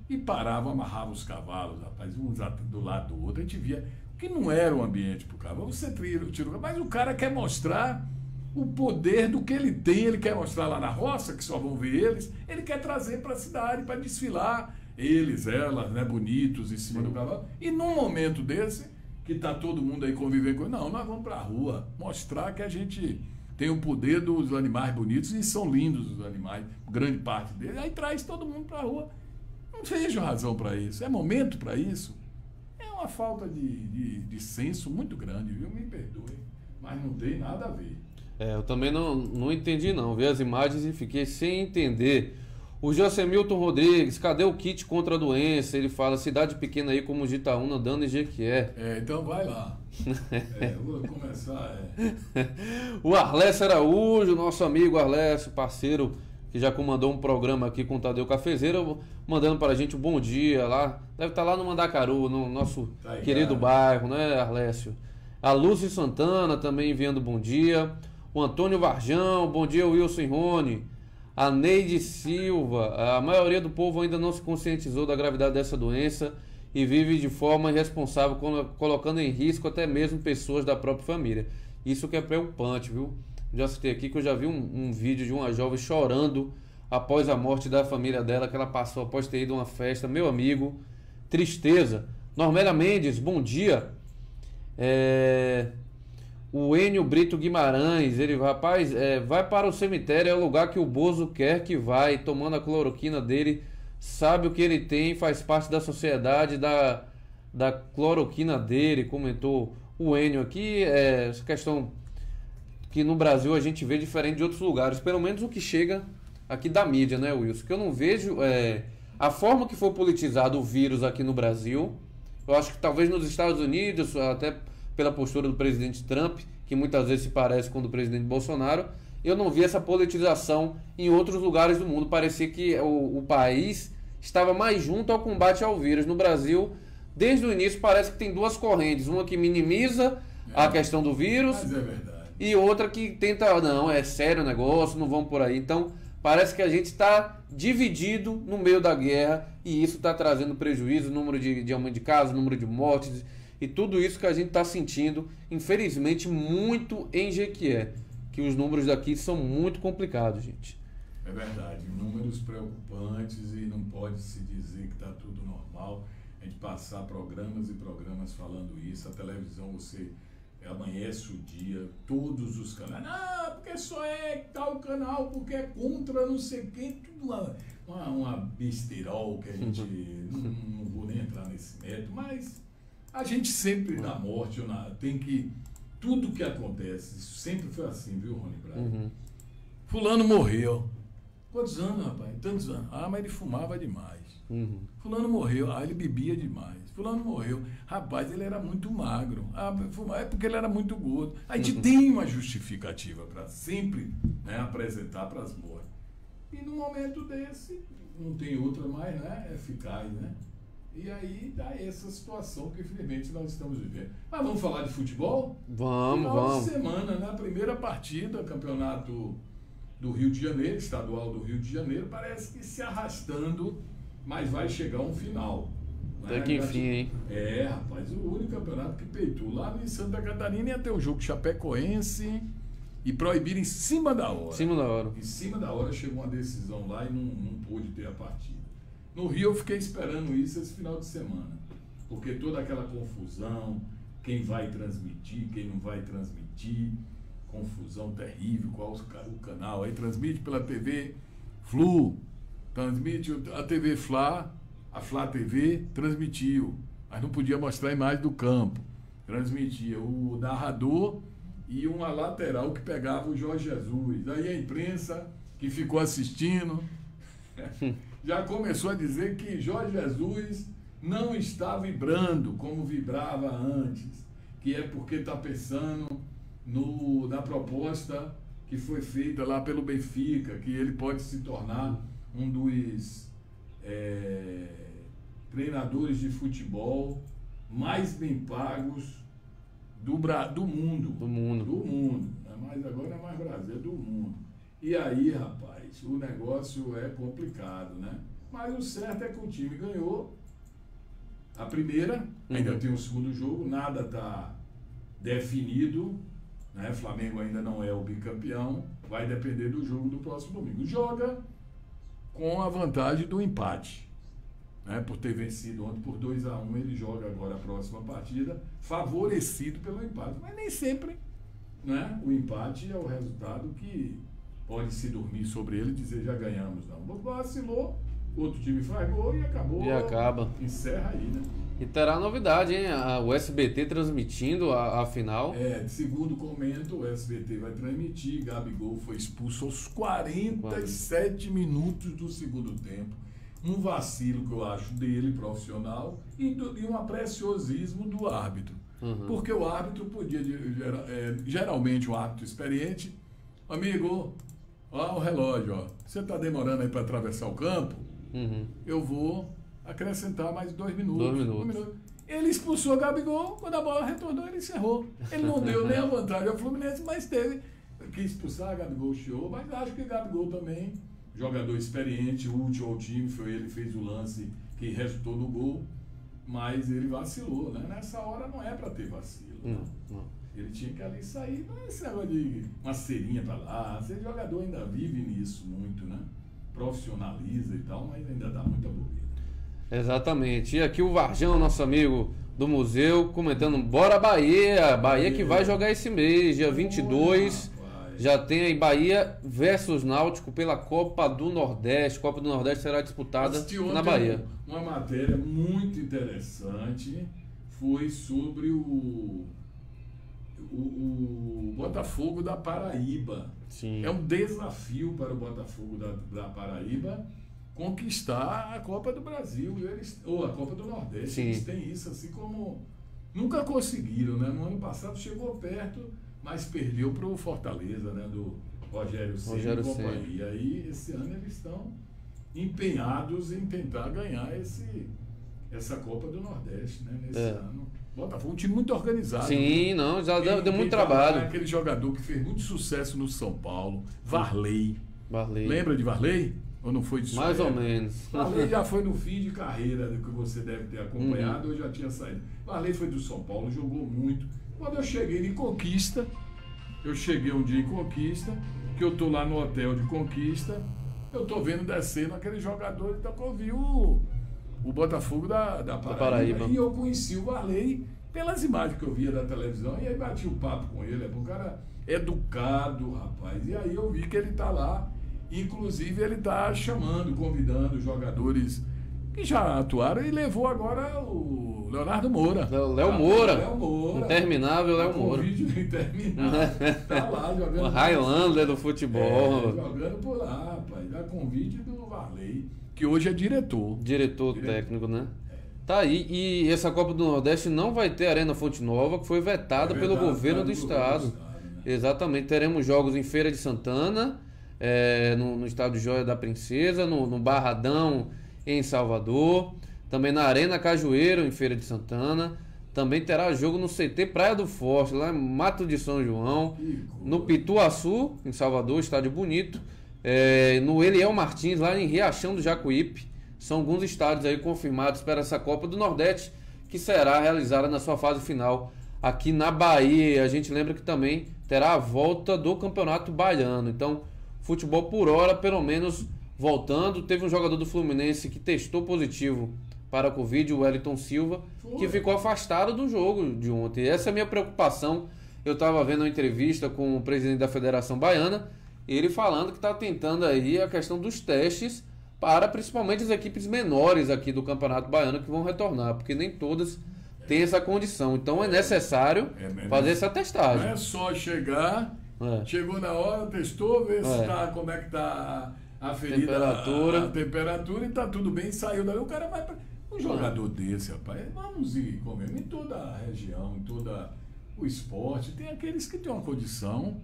E paravam, amarravam os cavalos, rapaz, uns do lado do outro. A gente via que não era um ambiente para o cavalo. Você tira, mas o cara quer mostrar o poder do que ele tem. Ele quer mostrar lá na roça, que só vão ver eles. Ele quer trazer para a cidade, para desfilar. Eles, elas, né, bonitos em cima do cavalo. E num momento desse, que tá todo mundo aí convivendo com ele, não, nós vamos para a rua mostrar que a gente tem o poder dos animais bonitos, e são lindos os animais, grande parte deles. Aí traz todo mundo para a rua. Não vejo razão para isso. É momento para isso? É uma falta de senso muito grande, viu? Me perdoe, mas não tem nada a ver. Eu também não entendi, não. Vi as imagens e fiquei sem entender. O Josemilton Rodrigues: cadê o kit contra a doença? Ele fala: cidade pequena aí como Gitaúna, dando em Jequié. Então vai lá. Eu vou começar. O Arlécio Araújo, nosso amigo Arlécio, parceiro, que já comandou um programa aqui com o Tadeu Cafezeiro, mandando para a gente um bom dia lá. Deve estar lá no Mandacaru, no nosso querido bairro, né, Arlécio? A Lúcia Santana também enviando bom dia. O Antônio Varjão: bom dia, Wilson e Rony. A Neide Silva: a maioria do povo ainda não se conscientizou da gravidade dessa doença e vive de forma irresponsável, colocando em risco até mesmo pessoas da própria família. Isso que é preocupante, viu? Já citei aqui que eu já vi um vídeo de uma jovem chorando após a morte da família dela, que ela passou após ter ido a uma festa. Meu amigo, tristeza. Normélia Mendes: bom dia. O Enio Brito Guimarães, ele: rapaz, vai para o cemitério, é o lugar que o Bozo quer que vai, tomando a cloroquina dele, sabe o que ele tem, faz parte da sociedade, da cloroquina dele, comentou o Enio aqui. Essa questão que no Brasil a gente vê diferente de outros lugares, pelo menos o que chega aqui da mídia, né, Wilson? Que eu não vejo a forma que foi politizado o vírus aqui no Brasil. Eu acho que talvez nos Estados Unidos, até pela postura do presidente Trump, que muitas vezes se parece com o do presidente Bolsonaro, eu não vi essa politização em outros lugares do mundo. Parecia que o país estava mais junto ao combate ao vírus. No Brasil, desde o início, parece que tem duas correntes. Uma que minimiza a questão do vírus, mas é verdade, e outra que tenta, não, é sério o negócio, não vamos por aí. Então, parece que a gente está dividido no meio da guerra, e isso está trazendo prejuízo, número de aumento de casos, número de mortes, e tudo isso que a gente está sentindo, infelizmente, muito em Jequié, que os números daqui são muito complicados, gente. É verdade, números preocupantes, e não pode se dizer que está tudo normal. A gente passar programas e programas falando isso, a televisão, você amanhece o dia, todos os canais, porque só é tal canal, porque é contra não sei quem, tudo uma besteirol que a gente, não vou nem entrar nesse método, mas a gente sempre dá morte, tem que, tudo que acontece, isso sempre foi assim, viu, Rony Braga? Fulano morreu. Quantos anos, rapaz? Tantos anos. Mas ele fumava demais. Fulano morreu. Ele bebia demais. Fulano morreu. Rapaz, ele era muito magro. É porque ele era muito gordo. A gente tem uma justificativa para sempre, né, apresentar para as mortes. E num momento desse, não tem outra mais, né, eficaz, né? E aí dá essa situação que infelizmente nós estamos vivendo. Mas vamos falar de futebol? Vamos. Final de semana, né? Primeira partida, campeonato do Rio de Janeiro, estadual do Rio de Janeiro, parece que se arrastando, mas vai chegar um final. Até que enfim, hein? Rapaz, o único campeonato que peitou. Lá em Santa Catarina ia ter o jogo Chapecoense e proibiram em cima da hora. Em cima da hora chegou uma decisão lá e não pôde ter a partida. No Rio eu fiquei esperando isso esse final de semana, porque toda aquela confusão, quem vai transmitir, quem não vai transmitir, confusão terrível, qual o canal, aí transmite pela TV Flu, transmite a TV Fla, a Fla TV transmitiu, mas não podia mostrar a imagem do campo, transmitia o narrador e uma lateral que pegava o Jorge Jesus, aí a imprensa que ficou assistindo já começou a dizer que Jorge Jesus não está vibrando como vibrava antes, que é porque está pensando na proposta que foi feita lá pelo Benfica, que ele pode se tornar um dos treinadores de futebol mais bem pagos do mundo. Mas agora não é mais Brasil, é do mundo. E aí, rapaz, o negócio é complicado, né? Mas o certo é que o time ganhou a primeira, ainda tem o segundo jogo, nada está definido, né? Flamengo ainda não é o bicampeão, vai depender do jogo do próximo domingo. Joga com a vantagem do empate, né? Por ter vencido ontem por 2-1, ele joga agora a próxima partida favorecido pelo empate. Mas nem sempre, né, o empate é o resultado que pode se dormir sobre ele e dizer já ganhamos. Não, vacilou, outro time faz gol e acabou. E acaba. Encerra aí, né? E terá novidade, hein? O SBT transmitindo a final. Segundo comento, o SBT vai transmitir. Gabigol foi expulso aos 47 minutos do segundo tempo. Um vacilo que eu acho dele, profissional, e um preciosismo do árbitro. Porque o árbitro podia, geralmente um árbitro experiente, amigo, ó o relógio, ó, você está demorando aí para atravessar o campo, eu vou acrescentar mais 2 minutos. 1 minuto. Ele expulsou o Gabigol, quando a bola retornou, ele encerrou. Ele não deu nem a vantagem ao Fluminense, mas teve que expulsar, Gabigol chiou, mas acho que o Gabigol também, jogador experiente, útil ao time, foi ele que fez o lance que resultou no gol, mas ele vacilou, né? Nessa hora não é para ter vacilo. Não. Ele tinha que ali sair, não é esse negócio de uma cerinha para lá. Esse jogador ainda vive nisso muito, né? Profissionaliza e tal, mas ainda dá muita bobeira. Exatamente. E aqui o Varjão, nosso amigo do museu, comentando, bora Bahia! Bahia que vai jogar esse mês, dia 22. Já tem aí Bahia versus Náutico pela Copa do Nordeste. Copa do Nordeste será disputada na Bahia. Uma matéria muito interessante foi sobre o Botafogo da Paraíba. Sim. É um desafio para o Botafogo da Paraíba conquistar a Copa do Brasil, ou a Copa do Nordeste. Sim. Eles têm isso, assim como nunca conseguiram, né? No ano passado chegou perto, mas perdeu para o Fortaleza, né? Rogério Ceni e companhia. E aí, esse ano eles estão empenhados em tentar ganhar essa Copa do Nordeste, né? Nesse ano. Botafogo, um time muito organizado. Sim, não, já deu muito trabalho. Aquele jogador que fez muito sucesso no São Paulo, Varley. Lembra de Varley? Ou não foi de Mais ou menos. Varley já foi no fim de carreira que você deve ter acompanhado, ou já tinha saído. Varley foi do São Paulo, jogou muito. Quando eu cheguei em Conquista, um dia em Conquista, que eu tô lá no hotel de Conquista, eu tô vendo descendo aqueles jogadores, então eu vi o Botafogo da Paraíba. E eu conheci o Varley pelas imagens que eu via da televisão, e aí bati o papo com ele, um cara educado, rapaz. E aí eu vi que ele tá lá, inclusive ele tá convidando jogadores que já atuaram, e levou agora o Leonardo Moura. Léo Moura. Interminável Léo Moura. Interminável. Tá lá jogando. O Highlander do futebol. Jogando por lá, rapaz. A convite do Varley, que hoje é diretor. Diretor técnico, né? Tá aí. E essa Copa do Nordeste não vai ter Arena Fonte Nova, que foi vetada pelo governo do estado. Né? Exatamente. Teremos jogos em Feira de Santana, no estádio Joia da Princesa, no Barradão, em Salvador. Também na Arena Cajueiro, em Feira de Santana. Também terá jogo no CT Praia do Forte, lá em Mato de São João. No Pituaçu, em Salvador, estádio bonito. No Eliel Martins, lá em Riachão do Jacuípe. São alguns estádios aí confirmados para essa Copa do Nordeste, que será realizada na sua fase final aqui na Bahia. A gente lembra que também terá a volta do Campeonato Baiano. Então, futebol por hora, pelo menos, voltando. Teve um jogador do Fluminense que testou positivo para a Covid, o Wellington Silva, que ficou afastado do jogo de ontem. Essa é a minha preocupação. Eu estava vendo uma entrevista com o presidente da Federação Baiana, ele falando que está tentando aí a questão dos testes para principalmente as equipes menores aqui do Campeonato Baiano que vão retornar, porque nem todas têm essa condição. Então é necessário fazer essa testagem. Não é só chegar, chegou na hora, testou, ver se como é que está a ferida, a temperatura, e está tudo bem, saiu dali. O cara vai para... Um jogador desse, rapaz, vamos ir comendo em toda a região, em todo o esporte. Tem aqueles que têm uma condição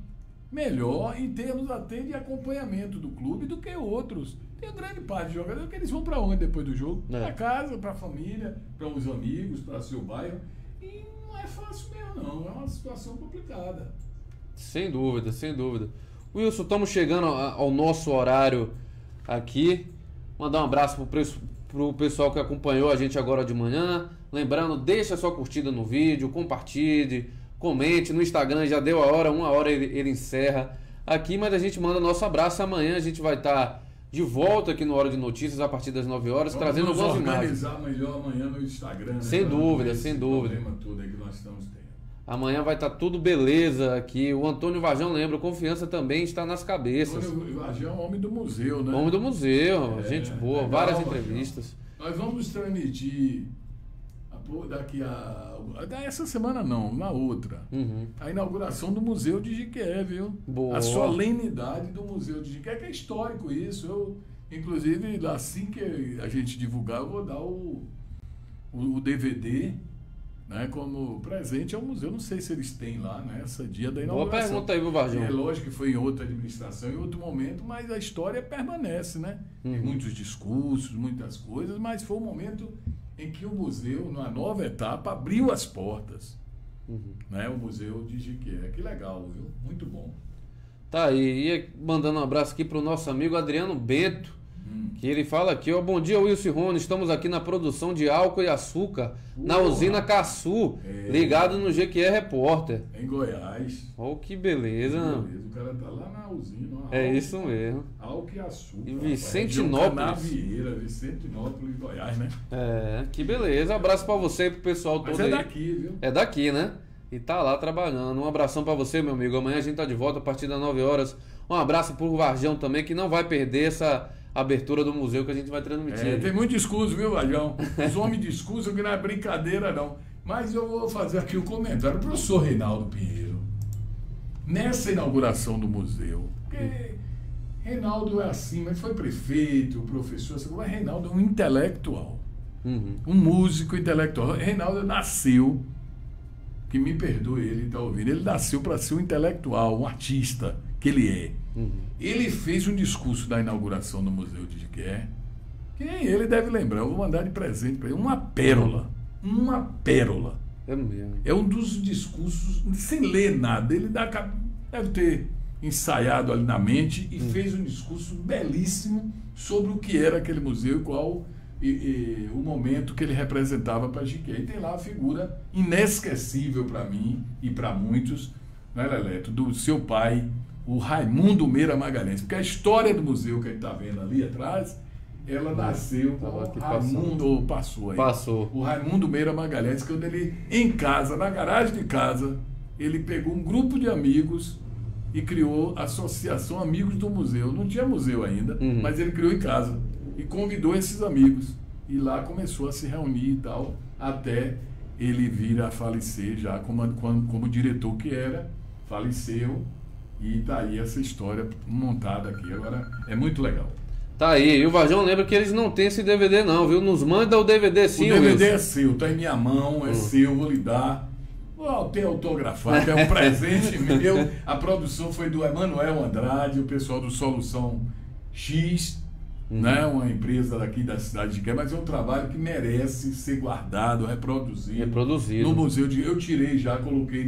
melhor em termos até de acompanhamento do clube do que outros. Tem uma grande parte de jogadores que eles vão para onde depois do jogo? Para casa, para a família, para os amigos, para seu bairro. E não é fácil mesmo, não. É uma situação complicada. Sem dúvida, sem dúvida. Wilson, estamos chegando ao nosso horário aqui. Mandar um abraço pro pessoal que acompanhou a gente agora de manhã. Lembrando, deixa a sua curtida no vídeo, compartilhe, comente. No Instagram já deu a hora, 1 hora ele encerra aqui, mas a gente manda nosso abraço. Amanhã a gente vai estar de volta aqui no Hora de Notícias a partir das 9 horas, trazendo algumas imagens. Vamos organizar melhor amanhã no Instagram, né? Sem dúvida, sem dúvida. Tudo aí que nós estamos tendo. Amanhã vai estar tudo beleza aqui. O Antônio Varjão lembra, confiança também está nas cabeças. O Antônio Varjão é um homem do museu, né? Homem do museu, gente boa, legal, várias entrevistas. Nós vamos transmitir daqui essa semana não, na outra. A inauguração do Museu de Jiquié, viu? Boa. A solenidade do Museu de Jiquié, que é histórico isso. Eu, inclusive, assim que a gente divulgar, eu vou dar o DVD, né, como presente ao museu. Não sei se eles têm lá, né, esse dia da inauguração. Boa pergunta aí, Varjão. É lógico que foi em outra administração, em outro momento, mas a história permanece, né? Tem muitos discursos, muitas coisas, mas foi um momento em que o museu, numa nova etapa, abriu as portas. Né? O Museu de Jiquié. Que legal, viu? Muito bom. Tá aí. E mandando um abraço aqui para o nosso amigo Adriano Bento, que ele fala aqui, ó: bom dia, Wilson e Rony, estamos aqui na produção de álcool e açúcar, na usina Caçu, ligado no Jequié Repórter. Em Goiás. Oh, que beleza. O cara tá lá na usina. Isso mesmo. Álcool e açúcar. E Vicentinópolis. Canavieira, Vicentinópolis, Goiás, né? Que beleza. Abraço pra você e pro pessoal todo aí. É daqui, viu? É daqui, né? E tá lá trabalhando. Um abração pra você, meu amigo. Amanhã a gente tá de volta a partir das 9 horas. Um abraço pro Varjão também, que não vai perder essa abertura do museu que a gente vai transmitir. Tem muito discurso, viu, Varjão? Os homens discursam que não é brincadeira, não. Mas eu vou fazer aqui um comentário. Professor Reinaldo Pinheiro, nessa inauguração do museu, porque Reinaldo é assim, mas foi prefeito, professor, mas Reinaldo é um intelectual, um músico intelectual. Reinaldo nasceu, que me perdoe ele tá ouvindo, ele nasceu para ser um intelectual, um artista, que ele é. Ele fez um discurso da inauguração do Museu de Guerra, que nem ele deve lembrar, eu vou mandar de presente para ele, uma pérola. É mesmo. É um dos discursos, sem ler nada, ele deve ter ensaiado ali na mente e fez um discurso belíssimo sobre o que era aquele museu e qual o momento que ele representava para Jiqué. E tem lá a figura inesquecível para mim e para muitos, né, Leleto, do seu pai, o Raimundo Meira Magalhães. Porque a história do museu que a gente está vendo ali atrás, ela nasceu com o Raimundo, passou. O Raimundo Meira Magalhães, quando ele, em casa, na garagem de casa, ele pegou um grupo de amigos e criou a Associação Amigos do Museu. Não tinha museu ainda, mas ele criou em casa e convidou esses amigos. E lá começou a se reunir e tal, até ele vir a falecer já como diretor que era, faleceu, e tá aí essa história montada aqui. Agora, é muito legal. Tá aí, e o Varjão lembra que eles não têm esse DVD não, viu? Nos manda o DVD sim, o DVD é seu, tá em minha mão, é seu, vou lhe dar. Tem autografado, é um presente meu. A produção foi do Emanuel Andrade, o pessoal do Solução X, né? Uma empresa daqui da cidade de Gué, mas é um trabalho que merece ser guardado, reproduzido. No museu eu tirei já, coloquei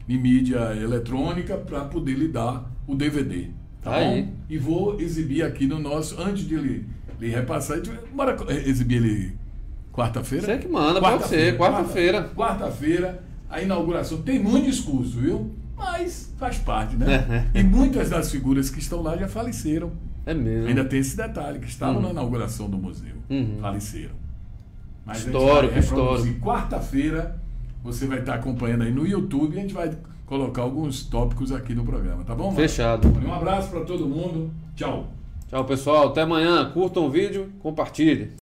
em mídia eletrônica para poder lhe dar o DVD. Tá bom? E vou exibir aqui no nosso, antes de lhe repassar, bora exibir ele quarta-feira? Você que manda, pode ser, quarta-feira. Quarta-feira, a inauguração. Tem muito discurso, viu? Mas faz parte, né? E muitas das figuras que estão lá já faleceram. É mesmo. Ainda tem esse detalhe, que estavam na inauguração do museu. Faleceram. Mas histórico. Quarta-feira, você vai estar acompanhando aí no YouTube e a gente vai colocar alguns tópicos aqui no programa, tá bom? Fechado. Um abraço para todo mundo. Tchau. Tchau, pessoal. Até amanhã. Curtam o vídeo, compartilhem.